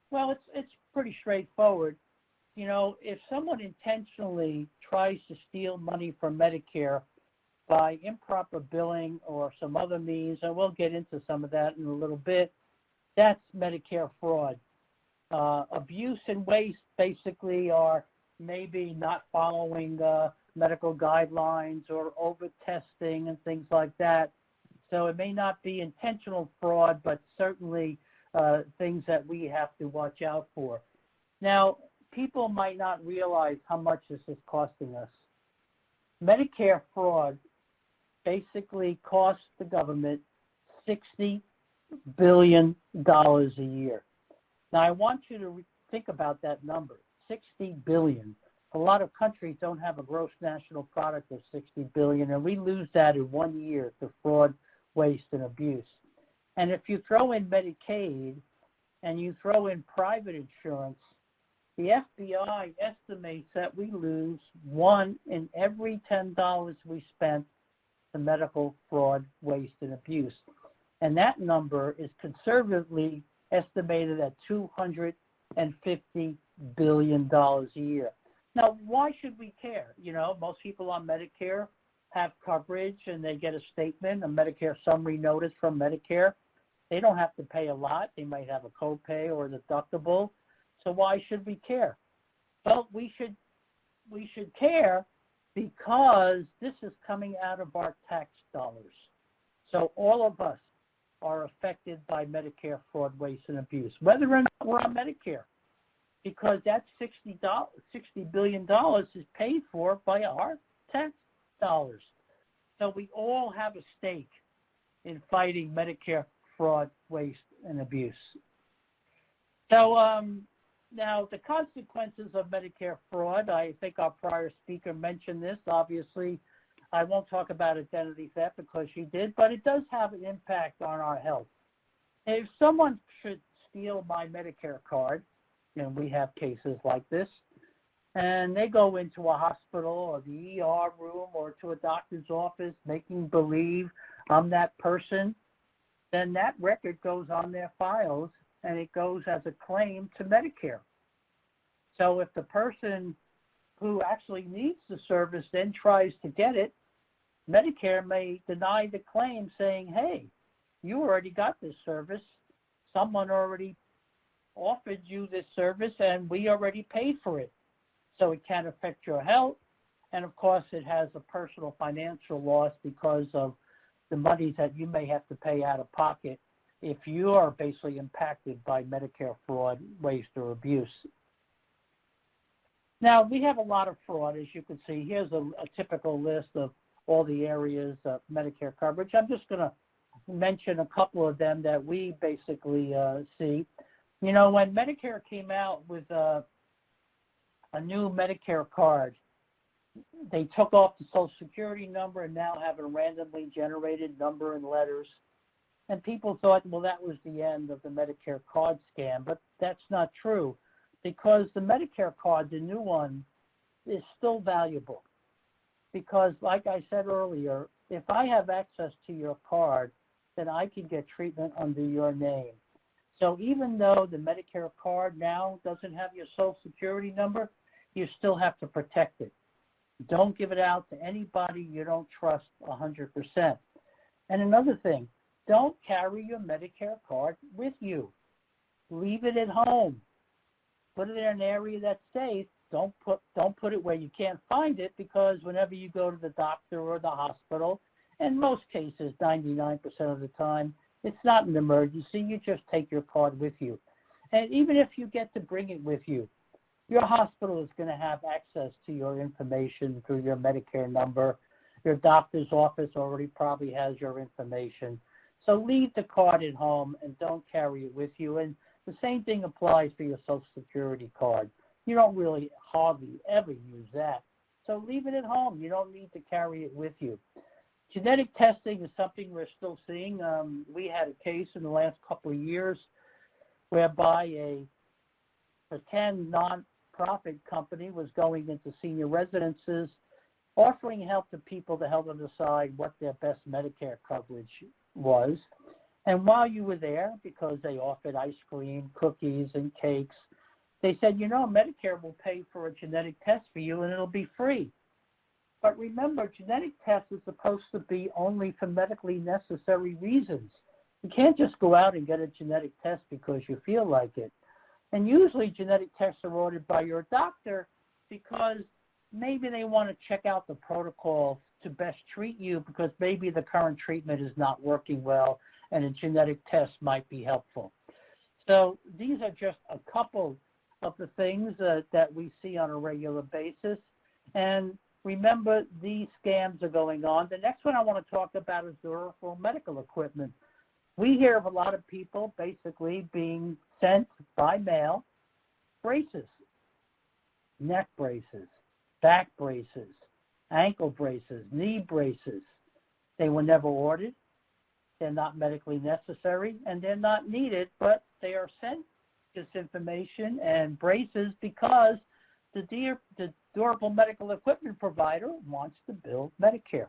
Well, it's pretty straightforward. You know, if someone intentionally tries to steal money from Medicare by improper billing or some other means, and we'll get into some of that in a little bit, that's Medicare fraud. Abuse and waste basically are maybe not following medical guidelines or over-testing and things like that. So it may not be intentional fraud, but certainly things that we have to watch out for. Now, people might not realize how much this is costing us. Medicare fraud basically costs the government $60 billion a year. Now, I want you think about that number, 60 billion. A lot of countries don't have a gross national product of 60 billion, and we lose that in 1 year to fraud, waste, and abuse. And if you throw in Medicaid and you throw in private insurance, the FBI estimates that we lose $1 in every $10 we spent to medical fraud, waste, and abuse. And that number is conservatively estimated at $250 billion a year. Now, why should we care? You know, most people on Medicare have coverage and they get a statement, a Medicare summary notice from Medicare. They don't have to pay a lot. They might have a copay or a deductible. So why should we care? Well, we should care because this is coming out of our tax dollars. So all of us are affected by Medicare fraud, waste, and abuse, whether or not we're on Medicare, because that $60 billion is paid for by our tax dollars. So we all have a stake in fighting Medicare fraud, waste, and abuse. So now the consequences of Medicare fraud, I think our prior speaker mentioned this. Obviously, I won't talk about identity theft because she did, but it does have an impact on our health. If someone should steal my Medicare card, and we have cases like this, and they go into a hospital or the ER room or to a doctor's office making believe I'm that person, then that record goes on their files and it goes as a claim to Medicare. So if the person who actually needs the service then tries to get it, Medicare may deny the claim saying, hey, you already got this service. Someone already offered you this service and we already paid for it. So it can affect your health. And of course, it has a personal financial loss because of the money that you may have to pay out of pocket if you are basically impacted by Medicare fraud, waste, or abuse. Now, we have a lot of fraud, as you can see. Here's a typical list of all the areas of Medicare coverage. I'm just going to mention a couple of them that we basically see. You know, when Medicare came out with a new Medicare card, they took off the Social Security number and now have a randomly generated number and letters. And people thought, well, that was the end of the Medicare card scam. But that's not true, because the Medicare card, the new one, is still valuable. Because like I said earlier, if I have access to your card, then I can get treatment under your name. So even though the Medicare card now doesn't have your Social Security number, you still have to protect it. Don't give it out to anybody you don't trust 100%. And another thing, don't carry your Medicare card with you. Leave it at home. Put it in an area that's safe. Don't put it where you can't find it, because whenever you go to the doctor or the hospital, in most cases, 99% of the time, it's not an emergency. You just take your card with you. And even if you get to bring it with you, your hospital is going to have access to your information through your Medicare number. Your doctor's office already probably has your information. So leave the card at home and don't carry it with you. And the same thing applies for your Social Security card. You don't really hardly ever use that. So leave it at home. You don't need to carry it with you. Genetic testing is something we're still seeing. We had a case in the last couple of years whereby a pretend non-profit company was going into senior residences, offering help to people to help them decide what their best Medicare coverage was. And while you were there, because they offered ice cream, cookies, and cakes, they said, you know, Medicare will pay for a genetic test for you and it'll be free. But remember, genetic test is supposed to be only for medically necessary reasons. You can't just go out and get a genetic test because you feel like it. And usually genetic tests are ordered by your doctor because maybe they want to check out the protocol to best treat you, because maybe the current treatment is not working well and a genetic test might be helpful. So these are just a couple of the things that we see on a regular basis. And remember, these scams are going on. The next one I want to talk about is durable medical equipment. We hear of a lot of people basically being sent by mail braces, neck braces, back braces, ankle braces, knee braces. They were never ordered. They're not medically necessary, and they're not needed, but they are sent disinformation and braces because the durable medical equipment provider wants to build Medicare.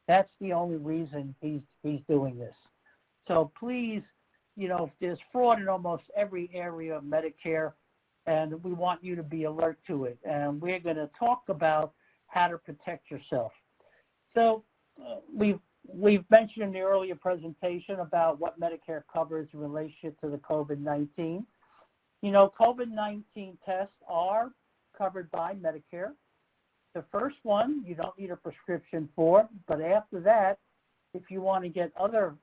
That's the only reason he's doing this. So please, there's fraud in almost every area of Medicare, and we want you to be alert to it. And we're going to talk about how to protect yourself. So we've mentioned in the earlier presentation about what Medicare covers in relation to the COVID-19. COVID-19 tests are covered by Medicare. The first one, you don't need a prescription for, but after that, if you want to get other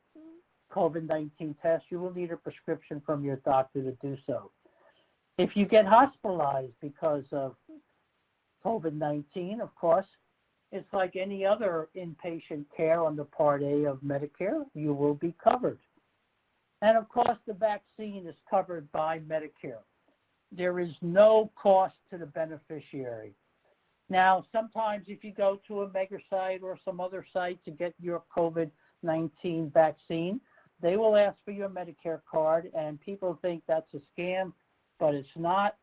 COVID-19 tests, you will need a prescription from your doctor to do so. If you get hospitalized because of COVID-19, of course, it's like any other inpatient care under Part A of Medicare, you will be covered. And of course, the vaccine is covered by Medicare. There is no cost to the beneficiary. Now, sometimes if you go to a mega site or some other site to get your COVID-19 vaccine, they will ask for your Medicare card, and people think that's a scam, but it's not.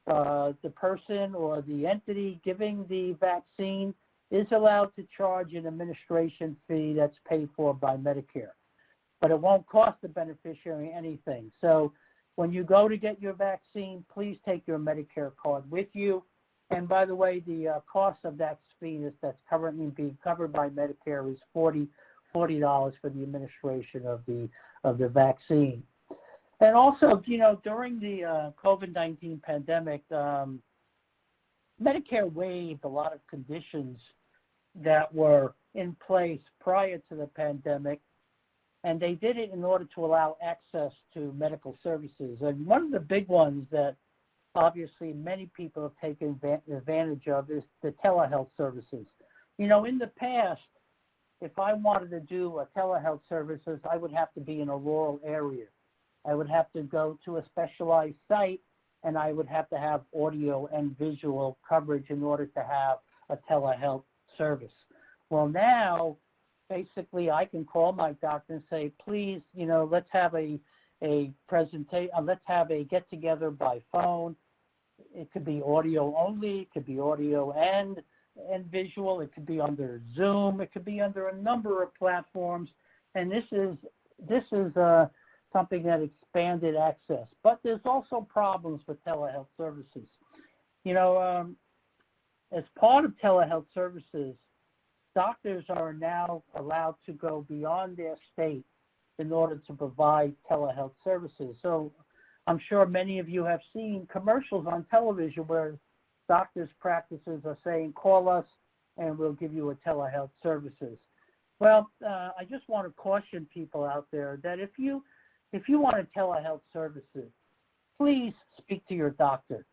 The person or the entity giving the vaccine is allowed to charge an administration fee that's paid for by Medicare. But it won't cost the beneficiary anything. So when you go to get your vaccine, please take your Medicare card with you. And by the way, the cost of that fee that's currently being covered by Medicare is $40 for the administration of the vaccine. And also, during the COVID-19 pandemic, Medicare waived a lot of conditions that were in place prior to the pandemic, and they did it in order to allow access to medical services. And one of the big ones that obviously many people have taken advantage of is the telehealth services. In the past, if I wanted to do a telehealth services, I would have to be in a rural area. I would have to go to a specialized site, and I would have to have audio and visual coverage in order to have a telehealth service. Well, now, basically, I can call my doctor and say, please, let's have a presentation, let's have a get-together by phone. It could be audio only, it could be audio and visual, it could be under Zoom, it could be under a number of platforms, and this is something that expanded access. But there's also problems with telehealth services. As part of telehealth services, doctors are now allowed to go beyond their state in order to provide telehealth services. So I'm sure many of you have seen commercials on television where doctors' practices are saying, call us and we'll give you a telehealth services. Well, I just want to caution people out there that if you want a telehealth services, please speak to your doctor.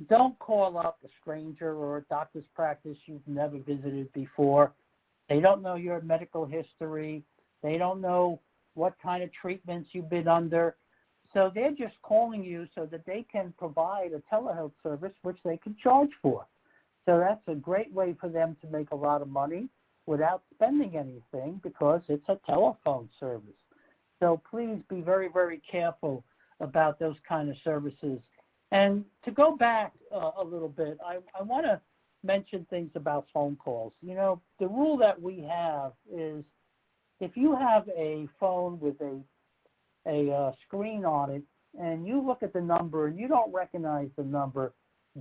Don't call up a stranger or a doctor's practice you've never visited before. They don't know your medical history. They don't know what kind of treatments you've been under. So they're just calling you so that they can provide a telehealth service which they can charge for. So that's a great way for them to make a lot of money without spending anything because it's a telephone service. So please be very, very careful about those kind of services. And to go back a little bit, I want to mention things about phone calls. The rule that we have is if you have a phone with a screen on it and you look at the number and you don't recognize the number,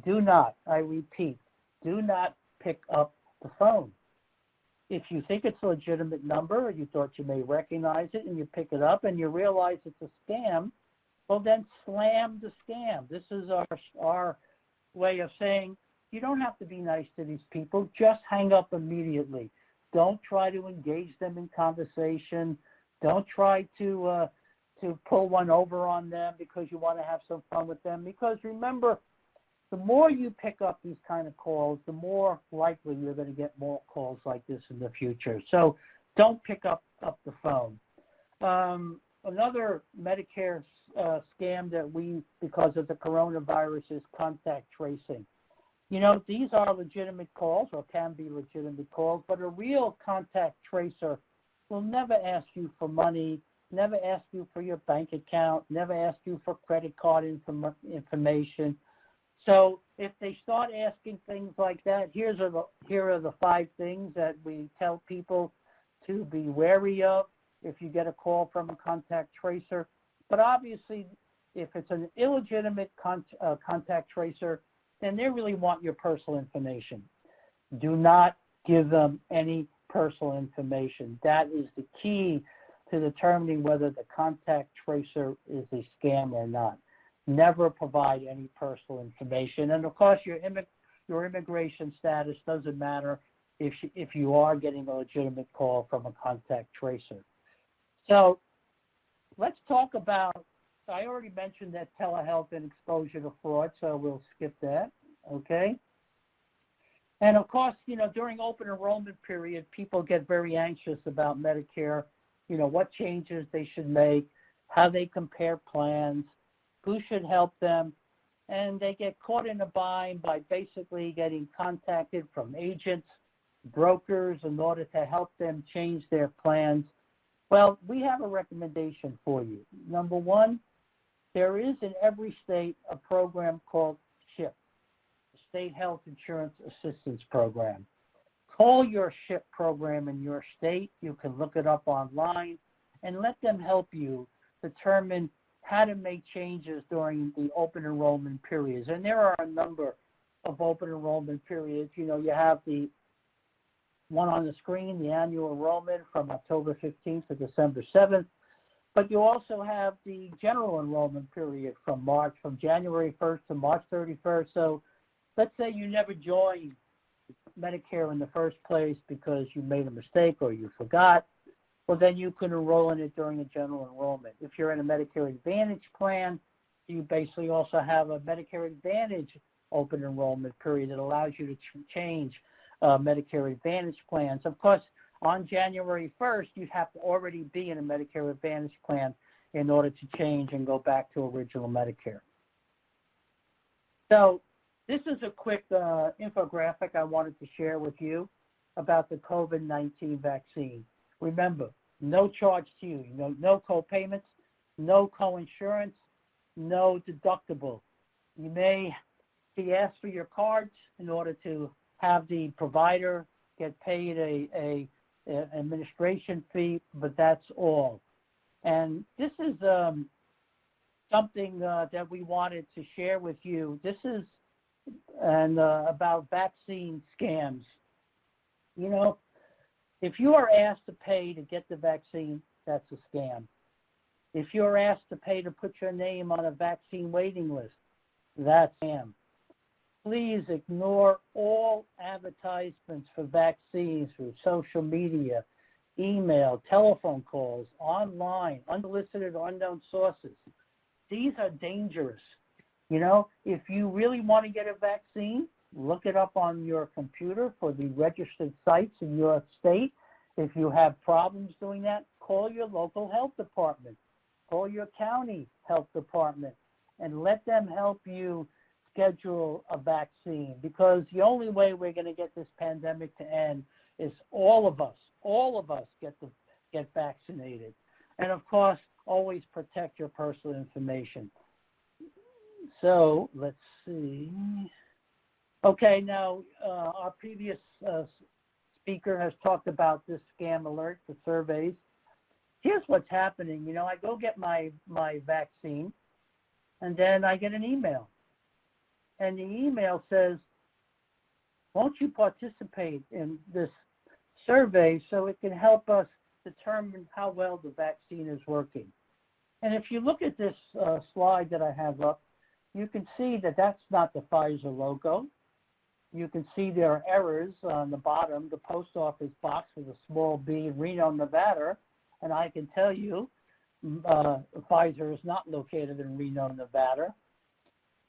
do not, I repeat, do not pick up the phone. If you think it's a legitimate number or you thought you may recognize it and you pick it up and you realize it's a scam, well then slam the scam. This is our way of saying you don't have to be nice to these people. Just hang up immediately. Don't try to engage them in conversation. Don't try to pull one over on them because you want to have some fun with them. Because remember, the more you pick up these kind of calls, the more likely you're going to get more calls like this in the future. So don't pick up the phone. Another Medicare scam that because of the coronavirus, is contact tracing. You know, these are legitimate calls, or can be legitimate calls, but a real contact tracer will never ask you for money, never ask you for your bank account, never ask you for credit card information. So if they start asking things like that, here are the 5 things that we tell people to be wary of if you get a call from a contact tracer. But obviously, if it's an illegitimate contact tracer, then they really want your personal information. Do not give them any personal information. That is the key to determining whether the contact tracer is a scam or not. Never provide any personal information. And of course, your immigration status doesn't matter if you are getting a legitimate call from a contact tracer. So let's talk about, I already mentioned that telehealth and exposure to fraud, so we'll skip that, okay? And of course, you know, during open enrollment period, people get very anxious about Medicare, you know, what changes they should make, how they compare plans, who should help them, and they get caught in a bind by basically getting contacted from agents, brokers, in order to help them change their plans. Well, we have a recommendation for you. Number 1, there is in every state a program called SHIP, State Health Insurance Assistance Program. Call your SHIP program in your state. You can look it up online and let them help you determine how to make changes during the open enrollment periods. And there are a number of open enrollment periods. You know, you have the one on the screen, the annual enrollment from October 15th to December 7th. But you also have the general enrollment period from January 1st to March 31st. So let's say you never joined Medicare in the first place because you made a mistake or you forgot. Well, then you can enroll in it during a general enrollment. If you're in a Medicare Advantage plan, you basically also have a Medicare Advantage open enrollment period that allows you to change Medicare Advantage plans. Of course, on January 1st, you'd have to already be in a Medicare Advantage plan in order to change and go back to original Medicare. So this is a quick infographic I wanted to share with you about the COVID-19 vaccine. Remember, no charge to you, no co-payments, no co-insurance, no deductible. You may be asked for your cards in order to have the provider get paid a administration fee, but that's all. And this is something that we wanted to share with you. This is about vaccine scams. You know, if you are asked to pay to get the vaccine, that's a scam. If you're asked to pay to put your name on a vaccine waiting list, that's a scam. Please ignore all advertisements for vaccines through social media, email, telephone calls, online, unsolicited or unknown sources. These are dangerous. You know, if you really want to get a vaccine, look it up on your computer for the registered sites in your state. If you have problems doing that, call your local health department, call your county health department, and let them help you schedule a vaccine, because the only way we're going to get this pandemic to end is all of us get vaccinated. And of course, always protect your personal information. So let's see. Okay, now our previous speaker has talked about this scam alert for surveys. Here's what's happening. You know, I go get my vaccine, and then I get an email. And the email says, won't you participate in this survey so it can help us determine how well the vaccine is working? And if you look at this slide that I have up, you can see that that's not the Pfizer logo. You can see there are errors on the bottom, the post office box with a small b in Reno, Nevada. And I can tell you Pfizer is not located in Reno, Nevada.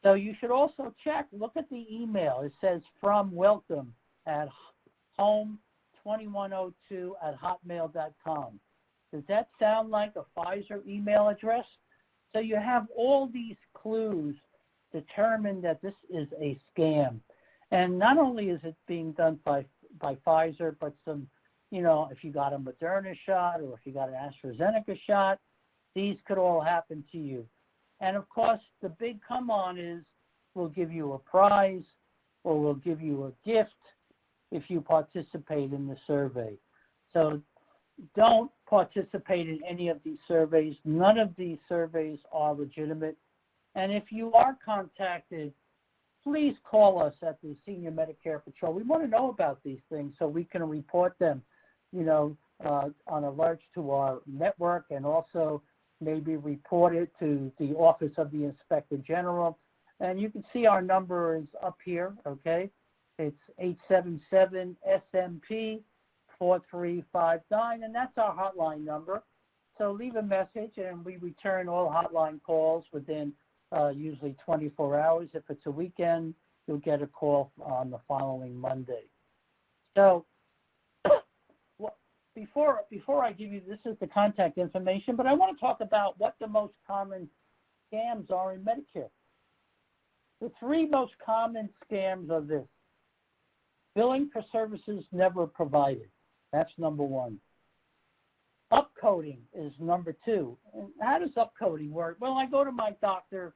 So you should also look at the email. It says from welcome at home2102@hotmail.com. Does that sound like a Pfizer email address? So you have all these clues determine that this is a scam. And not only is it being done by Pfizer, but some, if you got a Moderna shot or if you got an AstraZeneca shot, these could all happen to you. And of course, the big come on is we'll give you a prize or we'll give you a gift if you participate in the survey. So don't participate in any of these surveys. None of these surveys are legitimate. And if you are contacted, please call us at the Senior Medicare Patrol. We want to know about these things so we can report them, on alerts to our network, and also maybe report it to the Office of the Inspector General. And you can see our number is up here, okay? It's 877-SMP-4359, and that's our hotline number. So leave a message, and we return all hotline calls within usually 24 hours. If it's a weekend, you'll get a call on the following Monday. So before I give you, this is the contact information, but I want to talk about what the most common scams are in Medicare. The three most common scams are this: billing for services never provided. That's number one. Upcoding is number two. And how does upcoding work? Well, I go to my doctor,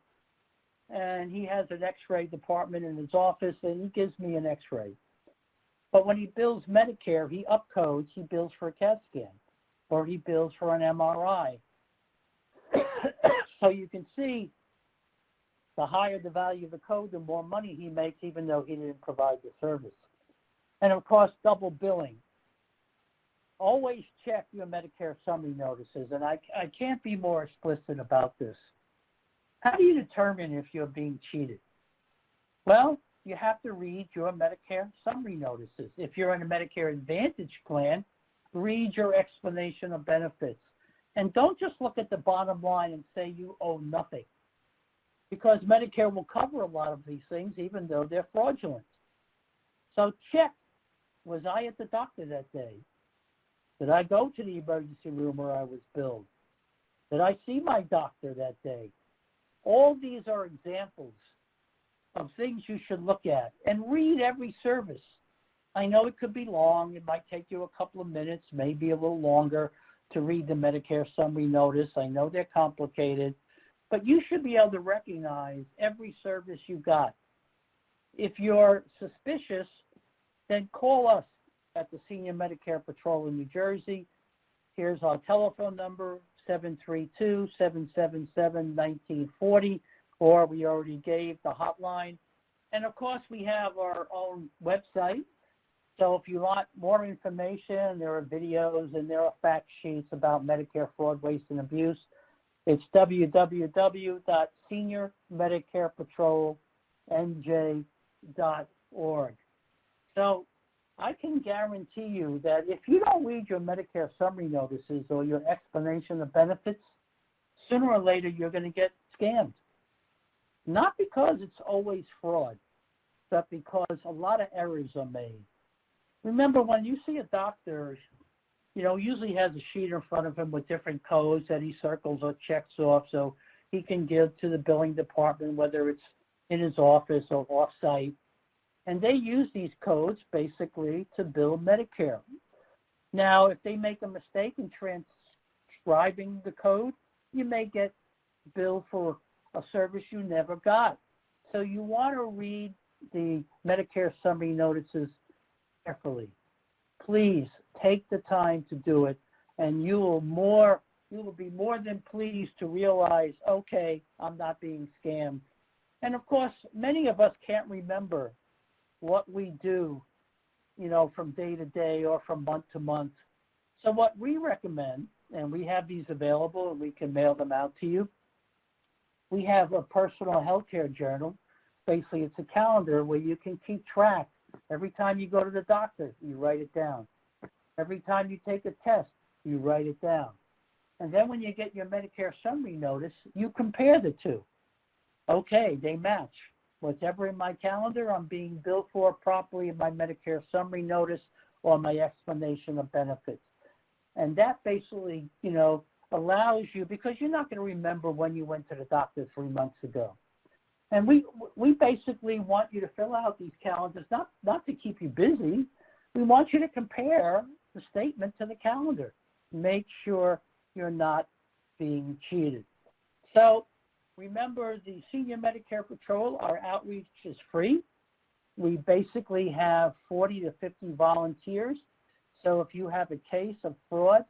and he has an x-ray department in his office, and he gives me an x-ray. But when he bills Medicare, he upcodes. He bills for a CAT scan, or he bills for an MRI. So you can see the higher the value of the code, the more money he makes, even though he didn't provide the service. And, of course, double billing. Always check your Medicare summary notices, and I can't be more explicit about this. How do you determine if you're being cheated? Well, you have to read your Medicare summary notices. If you're in a Medicare Advantage plan, read your explanation of benefits. And don't just look at the bottom line and say you owe nothing, because Medicare will cover a lot of these things, even though they're fraudulent. So check, was I at the doctor that day? Did I go to the emergency room where I was billed? Did I see my doctor that day? All these are examples of things you should look at, and read every service. I know it could be long. It might take you a couple of minutes, maybe a little longer, to read the Medicare summary notice. I know they're complicated, but you should be able to recognize every service you got. If you're suspicious, then call us at the Senior Medicare Patrol in New Jersey. Here's our telephone number, 732-777-1940, or we already gave the hotline. And, of course, we have our own website. So if you want more information, there are videos and there are fact sheets about Medicare fraud, waste, and abuse. It's www.seniormedicarepatrolnj.org. So I can guarantee you that if you don't read your Medicare summary notices or your explanation of benefits, sooner or later you're going to get scammed. Not because it's always fraud, but because a lot of errors are made. Remember, when you see a doctor, usually has a sheet in front of him with different codes that he circles or checks off so he can give to the billing department, whether it's in his office or off-site. And they use these codes basically to bill Medicare. Now, if they make a mistake in transcribing the code, you may get billed for a service you never got. So you want to read the Medicare summary notices carefully. Please take the time to do it, and you will be more than pleased to realize, okay, I'm not being scammed. And of course, many of us can't remember what we do, from day to day or from month to month. So what we recommend, and we have these available and we can mail them out to you, we have a personal healthcare journal. Basically, it's a calendar where you can keep track. Every time you go to the doctor, you write it down. Every time you take a test, you write it down. And then when you get your Medicare summary notice, you compare the two. Okay, they match. Whatever in my calendar, I'm being billed for properly in my Medicare summary notice or my explanation of benefits. And that basically, allows you, because you're not going to remember when you went to the doctor 3 months ago. And we basically want you to fill out these calendars, not to keep you busy. We want you to compare the statement to the calendar. Make sure you're not being cheated. So remember, the Senior Medicare Patrol, our outreach is free. We basically have 40 to 50 volunteers. So if you have a case of fraud,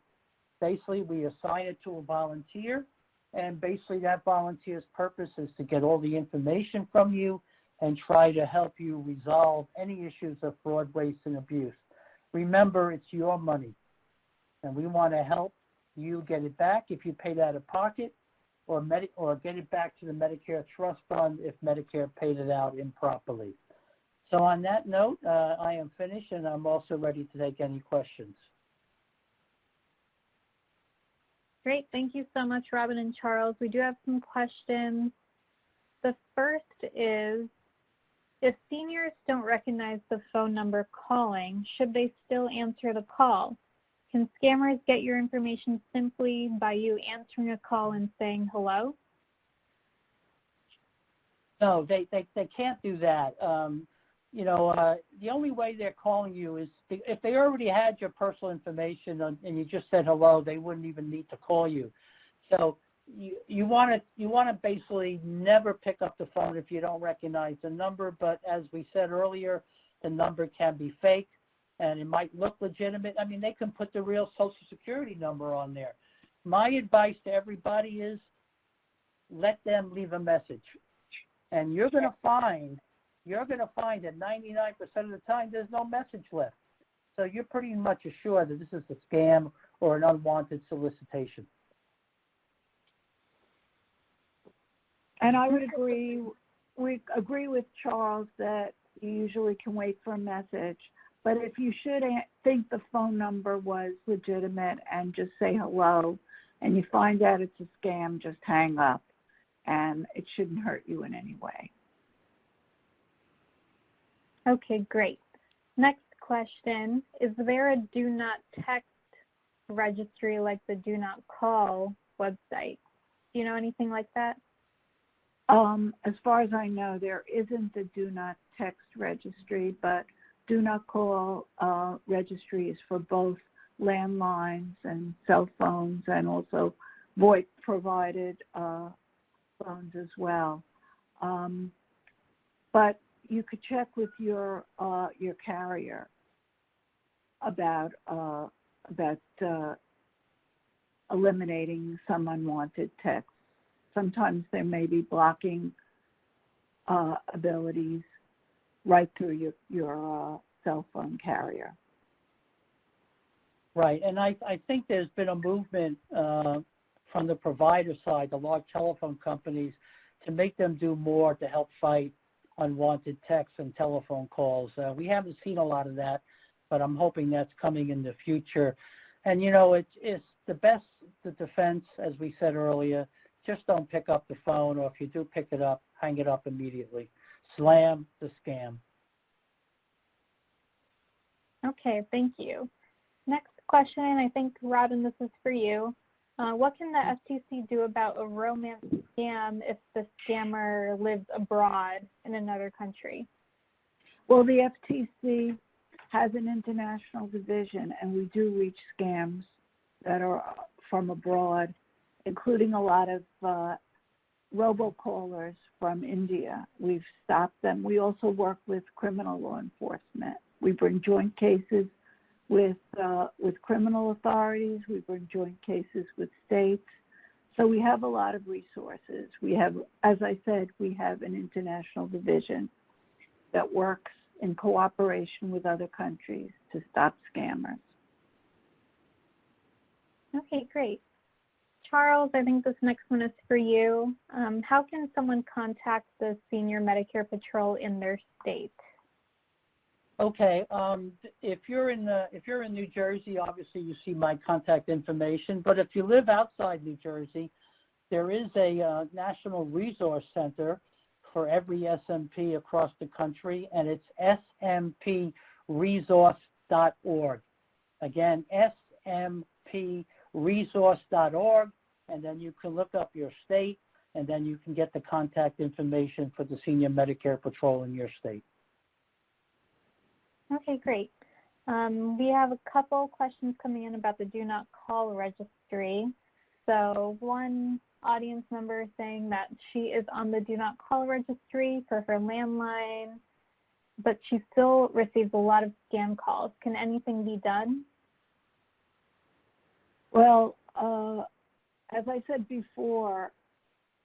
basically we assign it to a volunteer. And basically that volunteer's purpose is to get all the information from you and try to help you resolve any issues of fraud, waste, and abuse. Remember, it's your money, and we want to help you get it back if you paid out of pocket, or get it back to the Medicare Trust Fund if Medicare paid it out improperly. So on that note, I am finished, and I'm also ready to take any questions. Great. Thank you so much, Robin and Charles. We do have some questions. The first is, if seniors don't recognize the phone number calling, should they still answer the call? Can scammers get your information simply by you answering a call and saying hello? No, they can't do that. The only way they're calling you is if they already had your personal information and you just said hello, they wouldn't even need to call you. So you want to basically never pick up the phone if you don't recognize the number. But as we said earlier, the number can be fake and it might look legitimate. I mean, they can put the real Social Security number on there. My advice to everybody is let them leave a message, and you're going to find that 99% of the time there's no message left. So you're pretty much assured that this is a scam or an unwanted solicitation. And I would agree with Charles that you usually can wait for a message. But if you should think the phone number was legitimate and just say hello, and you find out it's a scam, just hang up, and it shouldn't hurt you in any way. Okay, great. Next question, is there a do not text registry like the do not call website? Do you know anything like that? As far as I know, there isn't a do not text registry, but do not call registry is for both landlines and cell phones and also VoIP provided phones as well. But you could check with your carrier about eliminating some unwanted texts. Sometimes there may be blocking abilities right through your cell phone carrier. Right, and I think there's been a movement from the provider side, the large telephone companies, to make them do more to help fight unwanted texts and telephone calls. We haven't seen a lot of that, but I'm hoping that's coming in the future. And, it's the defense, as we said earlier, just don't pick up the phone, or if you do pick it up, hang it up immediately. Slam the scam. Okay, thank you. Next question, I think, Robin, this is for you. What can the FTC do about a romance scam if the scammer lives abroad in another country? Well, the FTC has an international division, and we do reach scams that are from abroad, including a lot of robocallers from India. We've stopped them. We also work with criminal law enforcement. We bring joint cases with criminal authorities. We bring joint cases with states. So we have a lot of resources. We have, as I said, we have an international division that works in cooperation with other countries to stop scammers. Okay, great. Charles, I think this next one is for you. How can someone contact the Senior Medicare Patrol in their state? Okay, if you're in New Jersey, obviously you see my contact information. But if you live outside New Jersey, there is a National Resource Center for every SMP across the country, and it's smpresource.org. Again, smpresource.org. resource.org, and then you can look up your state, and then you can get the contact information for the Senior Medicare Patrol in your state. Okay, great. We have a couple questions coming in about the Do Not Call registry. So one audience member is saying that she is on the Do Not Call registry for her landline, but she still receives a lot of scam calls. Can anything be done? Well, as I said before,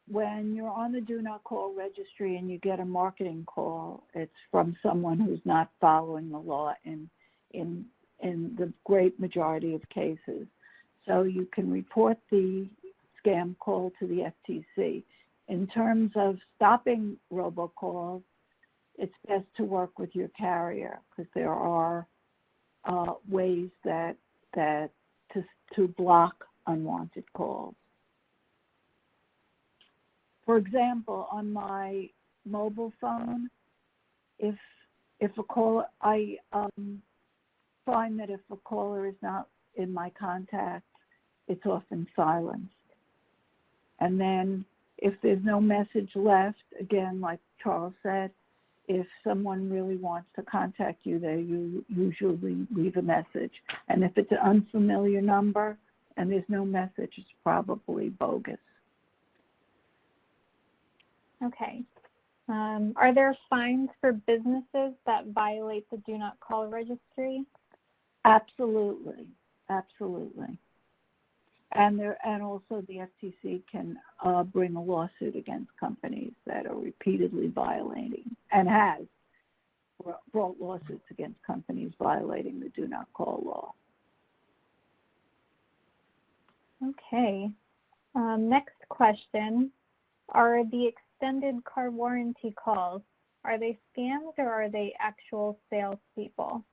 when you're on the Do Not Call registry and you get a marketing call, it's from someone who's not following the law in the great majority of cases. So you can report the scam call to the FTC. In terms of stopping robocalls, it's best to work with your carrier because there are ways to block unwanted calls. For example, on my mobile phone, if a call, I find that if a caller is not in my contacts, it's often silenced. And then if there's no message left, again, like Charles said, if someone really wants to contact you, they usually leave a message. And if it's an unfamiliar number and there's no message, it's probably bogus. Okay. Are there fines for businesses that violate the Do Not Call registry? Absolutely, absolutely. And also the FTC can bring a lawsuit against companies that are repeatedly violating, and has brought lawsuits against companies violating the Do Not Call law. Okay. Next question. Are the extended car warranty calls, are they scams or are they actual salespeople?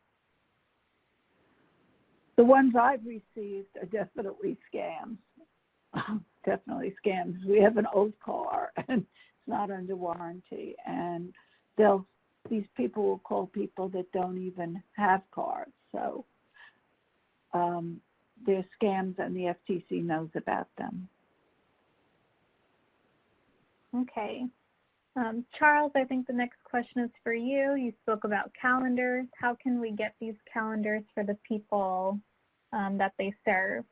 The ones I've received are definitely scams. Definitely scams. We have an old car and it's not under warranty, and these people will call people that don't even have cars. So they're scams, and the FTC knows about them. Okay. Charles, I think the next question is for you. You spoke about calendars. How can we get these calendars for the people that they serve?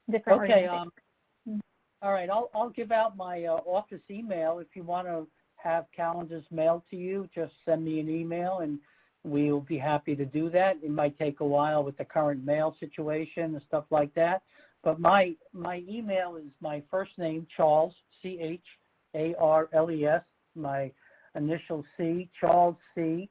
Different Okay. organizations. All right. I'll give out my office email. If you want to have calendars mailed to you, just send me an email, and we will be happy to do that. It might take a while with the current mail situation and stuff like that. But my email is my first name, Charles, C-H-A-R-L-E-S, my initials C, Charles C,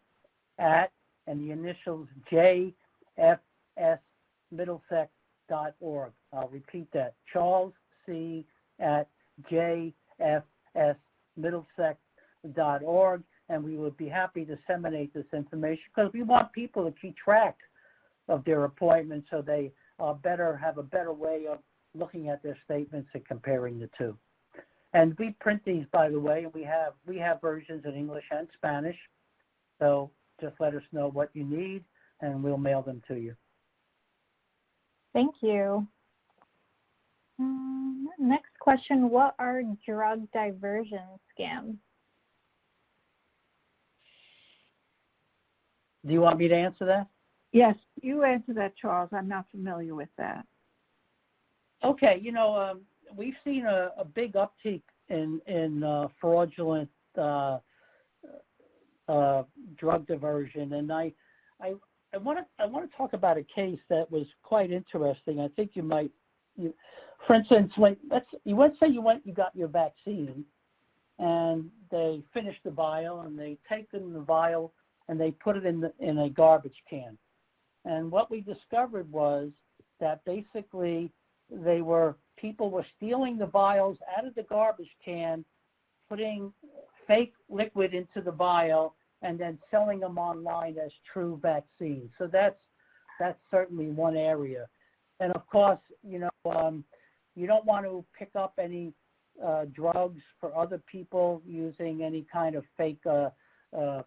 @ and the initials jfsmiddlesex.org. I'll repeat that, Charles C @ jfsmiddlesex.org, and we would be happy to disseminate this information because we want people to keep track of their appointments so they have a better way of looking at their statements and comparing the two. And we print these, by the way, and we have versions in English and Spanish. So just let us know what you need, and we'll mail them to you. Thank you. Next question, what are drug diversion scams? Do you want me to answer that? Yes, you answer that, Charles. I'm not familiar with that. Okay, we've seen a big uptick in fraudulent drug diversion, and I want to talk about a case that was quite interesting. I think you might, for instance, you got your vaccine, and they finished the vial, and they taken the vial and they put it in a garbage can. And what we discovered was that basically people were stealing the vials out of the garbage can, putting fake liquid into the vial, and then selling them online as true vaccines. So that's certainly one area. And of course, you don't want to pick up any drugs for other people using any kind of fake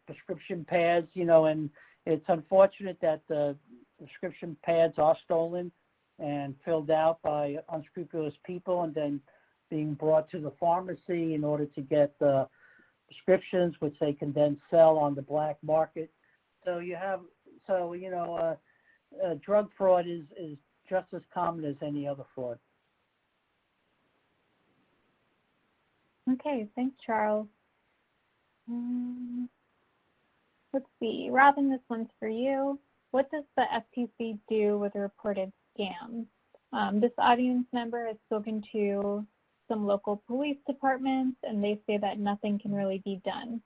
prescription pads, and it's unfortunate that the prescription pads are stolen and filled out by unscrupulous people and then being brought to the pharmacy in order to get the prescriptions, which they can then sell on the black market. So drug fraud is just as common as any other fraud. Okay, thanks, Charles. Let's see. Robin, this one's for you. What does the FTC do with reported scams? This audience member has spoken to some local police departments, and they say that nothing can really be done.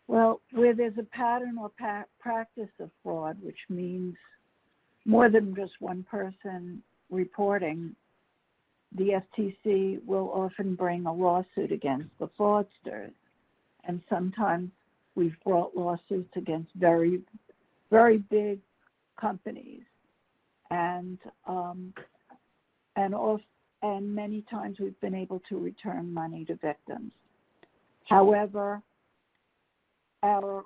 Well, where there's a pattern or practice of fraud, which means more than just one person reporting, the FTC will often bring a lawsuit against the fraudsters. And sometimes we've brought lawsuits against very, very big companies. And many times we've been able to return money to victims. However, our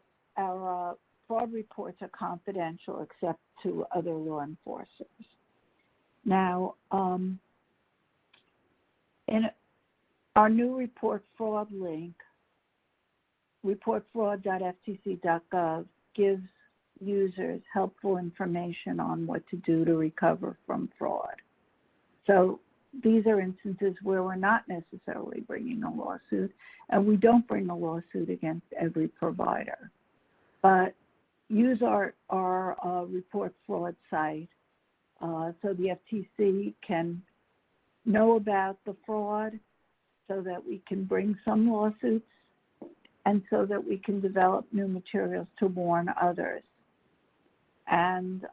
fraud reports are confidential except to other law enforcers. Now, in our new report fraud link, reportfraud.ftc.gov gives users helpful information on what to do to recover from fraud. So these are instances where we're not necessarily bringing a lawsuit, and we don't bring a lawsuit against every provider. But use our report fraud site so the FTC can know about the fraud, so that we can bring some lawsuits, and so that we can develop new materials to warn others. And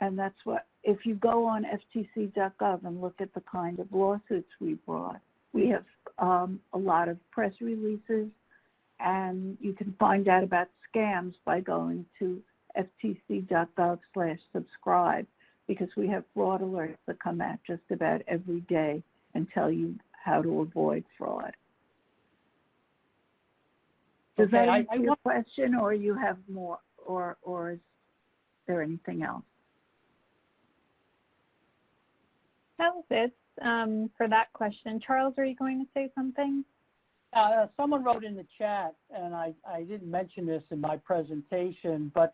that's what, if you go on ftc.gov and look at the kind of lawsuits we brought, we have a lot of press releases, and you can find out about scams by going to ftc.gov/subscribe, because we have fraud alerts that come out just about every day and tell you how to avoid fraud. Does that answer your question, or you have more, or is there anything else? That was it for that question. Charles, are you going to say something? Someone wrote in the chat, and I didn't mention this in my presentation, but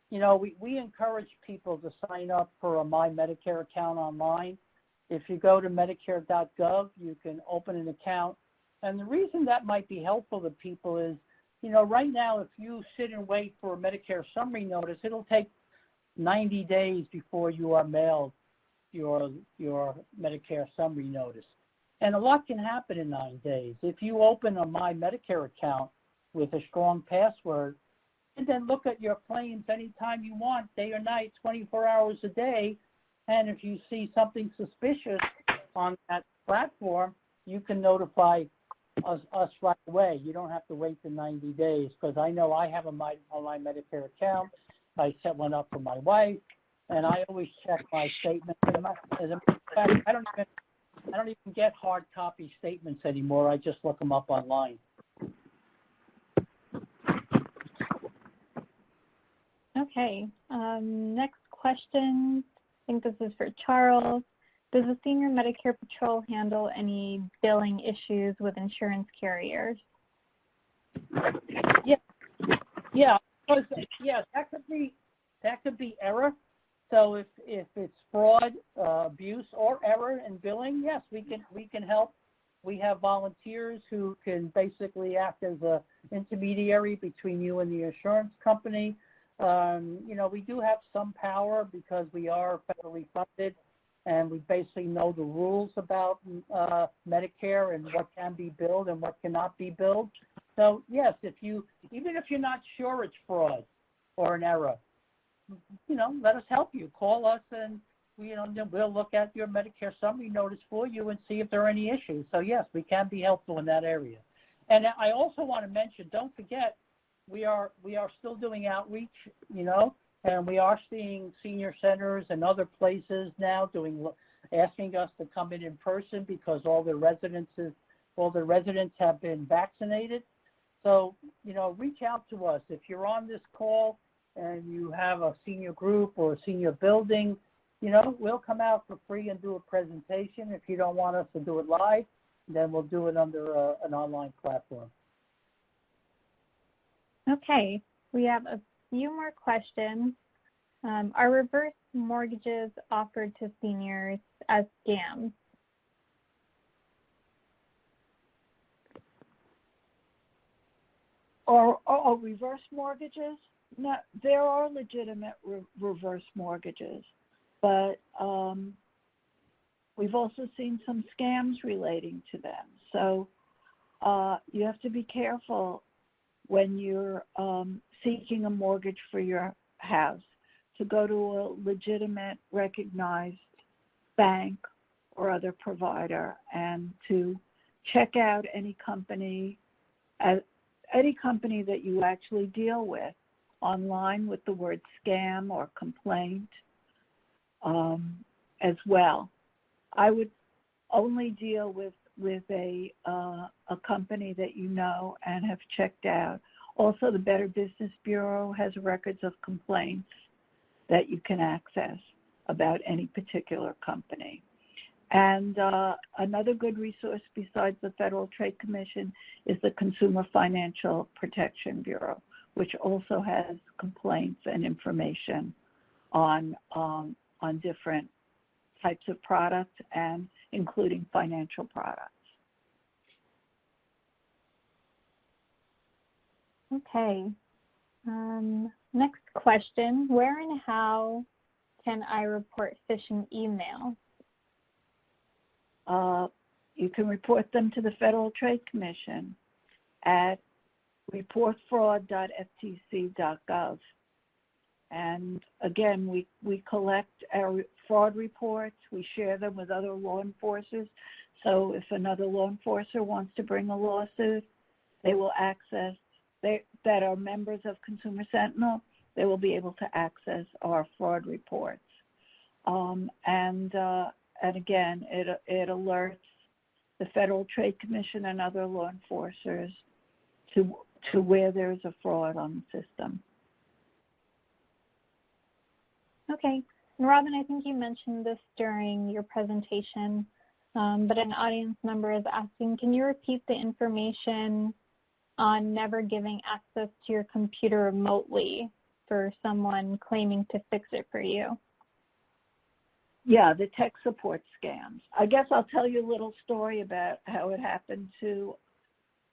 we encourage people to sign up for a My Medicare account online. If you go to medicare.gov, you can open an account. And the reason that might be helpful to people is, right now, if you sit and wait for a Medicare summary notice, it'll take 90 days before you are mailed your Medicare summary notice. And a lot can happen in 9 days. If you open a My Medicare account with a strong password, and then look at your claims anytime you want, day or night, 24 hours a day, and if you see something suspicious on that platform, you can notify us right away. You don't have to wait the 90 days, because I know I have a My Medicare account. I set one up for my wife, and I always check my statements. As a matter of fact, I don't even get hard copy statements anymore. I just look them up online. Okay. Next question. I think this is for Charles. Does the Senior Medicare Patrol handle any billing issues with insurance carriers? Yeah, that could be error. So if it's fraud, abuse, or error in billing, yes, we can help. We have volunteers who can basically act as an intermediary between you and the insurance company. We do have some power because we are federally funded, and we basically know the rules about Medicare and what can be billed and what cannot be billed. So yes, even if you're not sure it's fraud or an error, let us help you. Call us, and we'll look at your Medicare summary notice for you and see if there are any issues. So yes, we can be helpful in that area. And I also want to mention, don't forget, we are still doing outreach, and we are seeing senior centers and other places now asking us to come in person because all the residents have been vaccinated. So, reach out to us. If you're on this call and you have a senior group or a senior building, you know, we'll come out for free and do a presentation. If you don't want us to do it live, then we'll do it under an online platform. Okay, we have a few more questions. Are reverse mortgages offered to seniors as scams? Or reverse mortgages? No, there are legitimate reverse mortgages, but we've also seen some scams relating to them. So you have to be careful when you're seeking a mortgage for your house to go to a legitimate, recognized bank or other provider and to check out any company that you actually deal with online with the word scam or complaint as well. I would only deal with a company that you know and have checked out. Also, the Better Business Bureau has records of complaints that you can access about any particular company. And another good resource besides the Federal Trade Commission is the Consumer Financial Protection Bureau, which also has complaints and information on different types of products and including financial products. Okay. Next question, where and how can I report phishing email? You can report them to the Federal Trade Commission at reportfraud.ftc.gov. And again, we collect our fraud reports. We share them with other law enforcers. So if another law enforcer wants to bring a lawsuit, they will access, that are members of Consumer Sentinel, they will be able to access our fraud reports. And again, it alerts the Federal Trade Commission and other law enforcers to where there's a fraud on the system. Okay. And Robin, I think you mentioned this during your presentation, but an audience member is asking, can you repeat the information on never giving access to your computer remotely for someone claiming to fix it for you? Yeah, the tech support scams. I guess I'll tell you a little story about how it happened to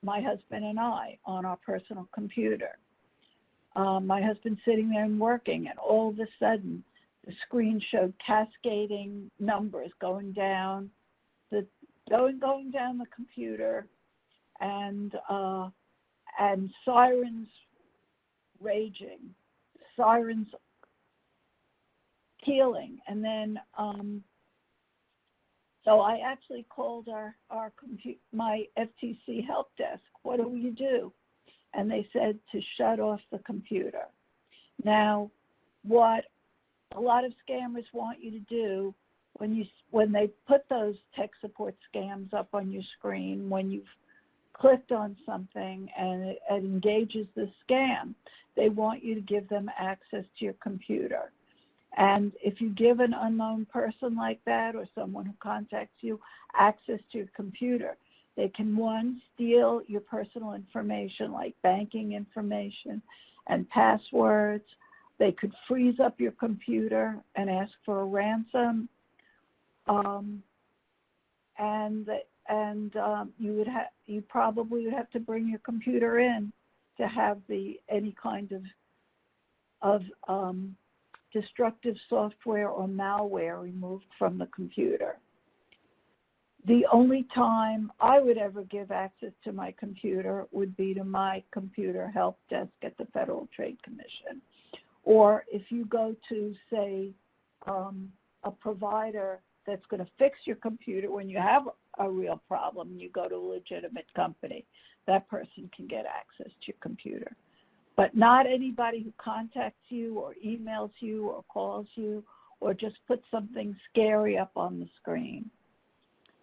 my husband and I on our personal computer. My husband's sitting there and working, and all of a sudden, the screen showed cascading numbers going down the computer, and sirens raging, sirens pealing, and then so I actually called my FTC help desk. What do you do? And they said to shut off the computer. Now, what a lot of scammers want you to do when they put those tech support scams up on your screen, when you've clicked on something and it engages the scam, they want you to give them access to your computer. And if you give an unknown person like that or someone who contacts you access to your computer, they can, one, steal your personal information like banking information and passwords. They could freeze up your computer and ask for a ransom. You probably would have to bring your computer in to have any kind of destructive software or malware removed from the computer. The only time I would ever give access to my computer would be to my computer help desk at the Federal Trade Commission. Or if you go to, say, a provider that's going to fix your computer when you have a real problem, you go to a legitimate company, that person can get access to your computer. But not anybody who contacts you or emails you or calls you or just puts something scary up on the screen.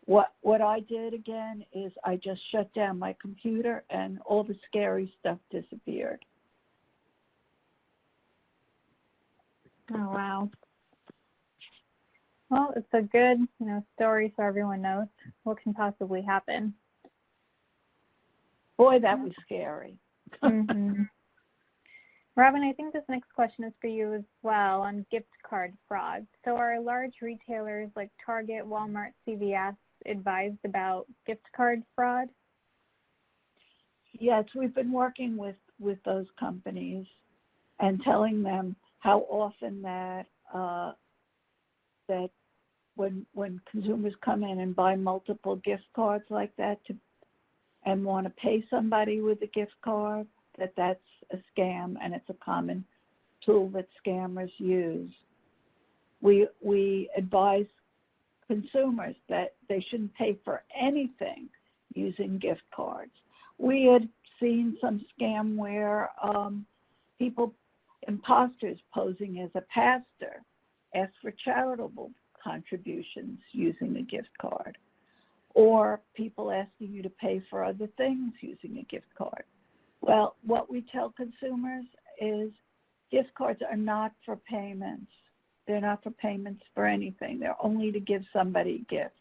What I did, again, is I just shut down my computer and all the scary stuff disappeared. Oh, wow. Well, it's a good, story so everyone knows what can possibly happen. Boy, that was scary. Mm-hmm. Robin, I think this next question is for you as well on gift card fraud. So are large retailers like Target, Walmart, CVS advised about gift card fraud? Yes, we've been working with those companies and telling them how often that when consumers come in and buy multiple gift cards like that and want to pay somebody with a gift card, that's a scam, and it's a common tool that scammers use. We advise consumers that they shouldn't pay for anything using gift cards. We had seen some scam where imposters posing as a pastor ask for charitable contributions using a gift card, or people asking you to pay for other things using a gift card. Well, what we tell consumers is gift cards are not for payments. They're not for payments for anything. They're only to give somebody a gift,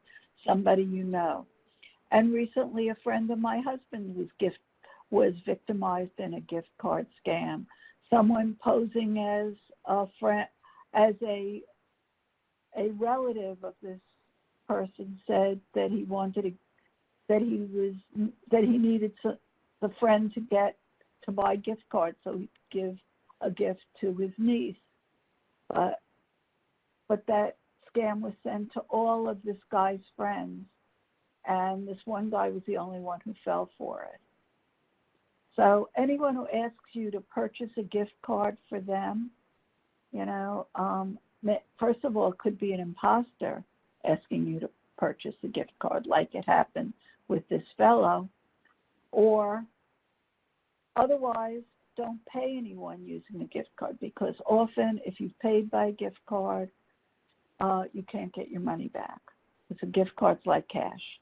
somebody you know. And recently, a friend of my husband was victimized in a gift card scam. Someone posing as a friend, as a relative of this person, said that he needed the friend to buy gift cards so he could give a gift to his niece. But that scam was sent to all of this guy's friends, and this one guy was the only one who fell for it. So anyone who asks you to purchase a gift card for them, first of all, it could be an imposter asking you to purchase a gift card, like it happened with this fellow, or otherwise don't pay anyone using a gift card, because often if you've paid by a gift card, you can't get your money back. It's a gift card's like cash.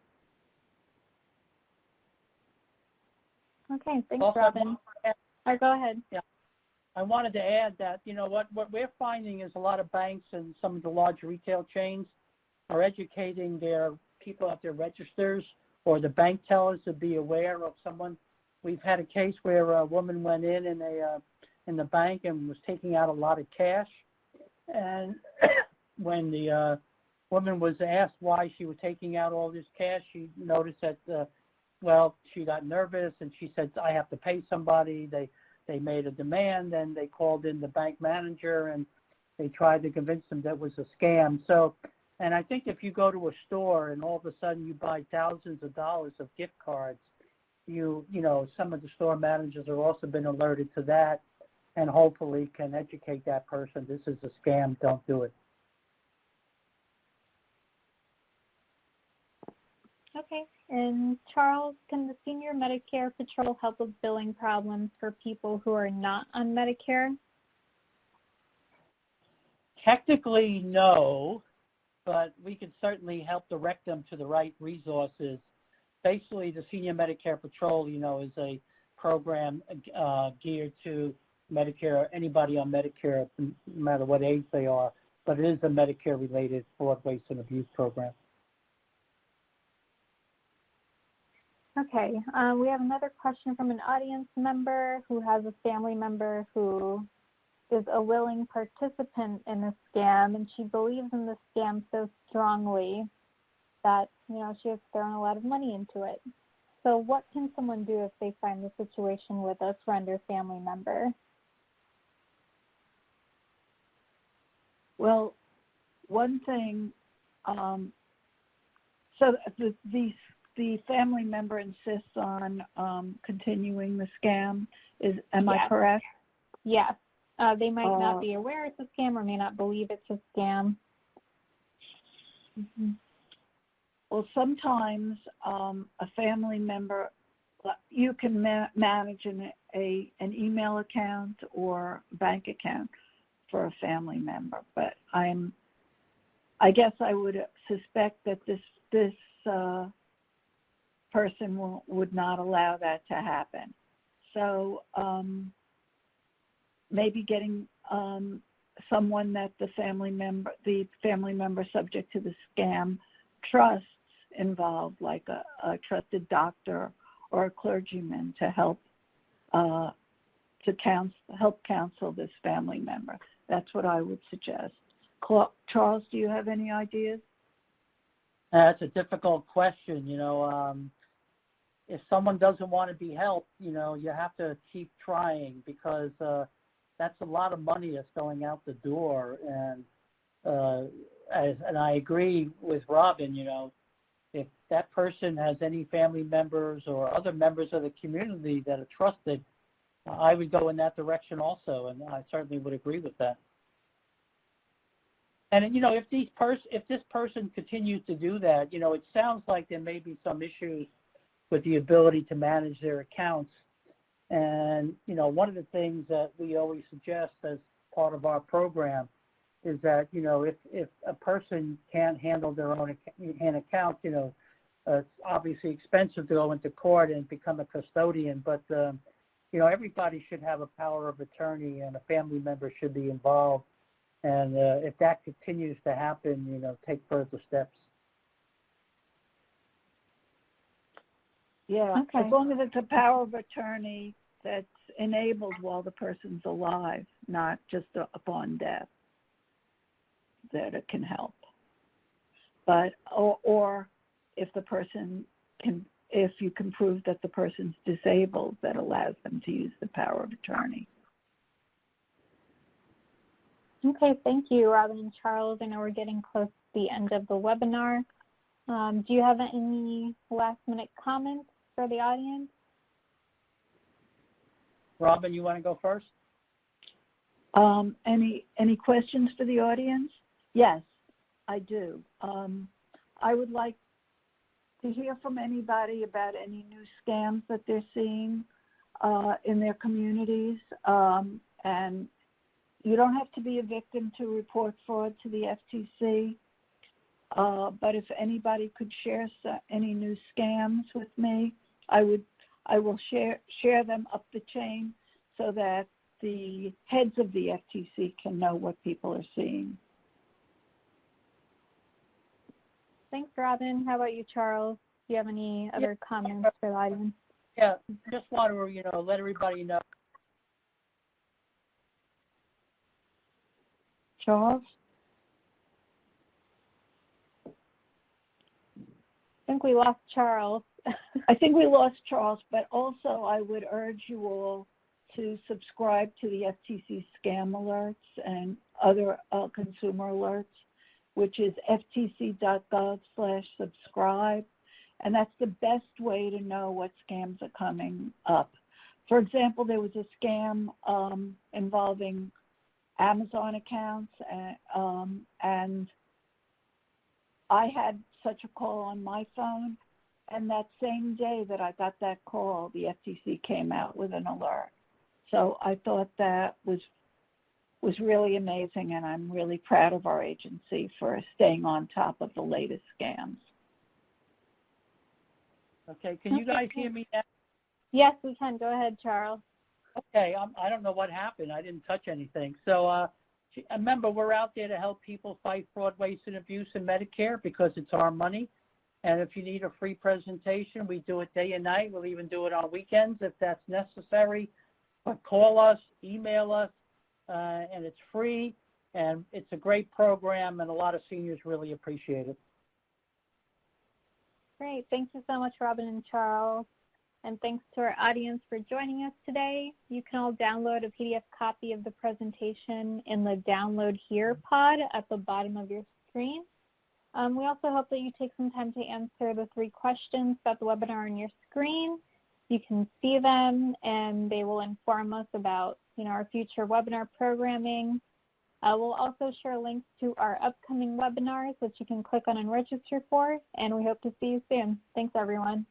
Okay, thanks, Robin. Go ahead. Yeah. I wanted to add that, what we're finding is a lot of banks and some of the large retail chains are educating their people at their registers or the bank tellers to be aware of someone. We've had a case where a woman went in the bank and was taking out a lot of cash, and when the woman was asked why she was taking out all this cash, she noticed that she got nervous, and she said, I have to pay somebody. They made a demand, and they called in the bank manager, and they tried to convince them that it was a scam. So, and I think if you go to a store and all of a sudden you buy thousands of dollars of gift cards, some of the store managers have also been alerted to that, and hopefully can educate that person. This is a scam. Don't do it. Okay. And Charles, can the Senior Medicare Patrol help with billing problems for people who are not on Medicare? Technically, no, but we can certainly help direct them to the right resources. Basically, the Senior Medicare Patrol, is a program geared to Medicare, anybody on Medicare, no matter what age they are, but it is a Medicare-related fraud, waste, and abuse program. Okay, we have another question from an audience member who has a family member who is a willing participant in a scam, and she believes in the scam so strongly that, she has thrown a lot of money into it. So what can someone do if they find the situation with a friend or family member? Well, one thing, so the family member insists on continuing the scam. Am I correct? Yes. They might not be aware it's a scam or may not believe it's a scam. Mm-hmm. Well, sometimes a family member, you can manage an email account or bank account for a family member, but I guess I would suspect that this person would not allow that to happen. So maybe getting someone that the family member subject to the scam trusts involved, like a trusted doctor or a clergyman, to help counsel this family member. That's what I would suggest. Charles, do you have any ideas? That's a difficult question. If someone doesn't want to be helped, you have to keep trying, because that's a lot of money that's going out the door. And I agree with Robin, if that person has any family members or other members of the community that are trusted, I would go in that direction also, and I certainly would agree with that. And, if this person continues to do that, it sounds like there may be some issues with the ability to manage their accounts. And, one of the things that we always suggest as part of our program is that, if a person can't handle their own account, it's obviously expensive to go into court and become a custodian, but, everybody should have a power of attorney, and a family member should be involved. And if that continues to happen, take further steps. Yeah, Okay. as long as it's a power of attorney that's enabled while the person's alive, not just upon death, that it can help. But, or if the person can, if you can prove that the person's disabled, that allows them to use the power of attorney. Okay, thank you, Robin and Charles. I know we're getting close to the end of the webinar. Do you have any last-minute comments for the audience? Robin, you want to go first? Any questions for the audience? Yes, I do. I would like to hear from anybody about any new scams that they're seeing in their communities. And you don't have to be a victim to report fraud to the FTC, but if anybody could share any new scams with me, I will share them up the chain so that the heads of the FTC can know what people are seeing. Thanks, Robin. How about you, Charles? Do you have any other comments for the audience? Yeah, just want to, let everybody know. Charles? I think we lost Charles. I think we lost Charles, but also I would urge you all to subscribe to the FTC scam alerts and other consumer alerts, which is ftc.gov/subscribe. And that's the best way to know what scams are coming up. For example, there was a scam involving Amazon accounts, and I had such a call on my phone, and that same day that I got that call, the FTC came out with an alert. So I thought that was really amazing, and I'm really proud of our agency for staying on top of the latest scams. Okay, can you guys hear me now? Yes, we can. Go ahead, Charles. Okay, I don't know what happened. I didn't touch anything. So remember, we're out there to help people fight fraud, waste, and abuse in Medicare because it's our money. And if you need a free presentation, we do it day and night. We'll even do it on weekends if that's necessary. But call us, email us, and it's free. And it's a great program, and a lot of seniors really appreciate it. Great. Thank you so much, Robin and Charles. And thanks to our audience for joining us today. You can all download a PDF copy of the presentation in the Download Here pod at the bottom of your screen. We also hope that you take some time to answer the 3 questions about the webinar on your screen. You can see them, and they will inform us about our future webinar programming. We'll also share links to our upcoming webinars, which you can click on and register for, and we hope to see you soon. Thanks, everyone.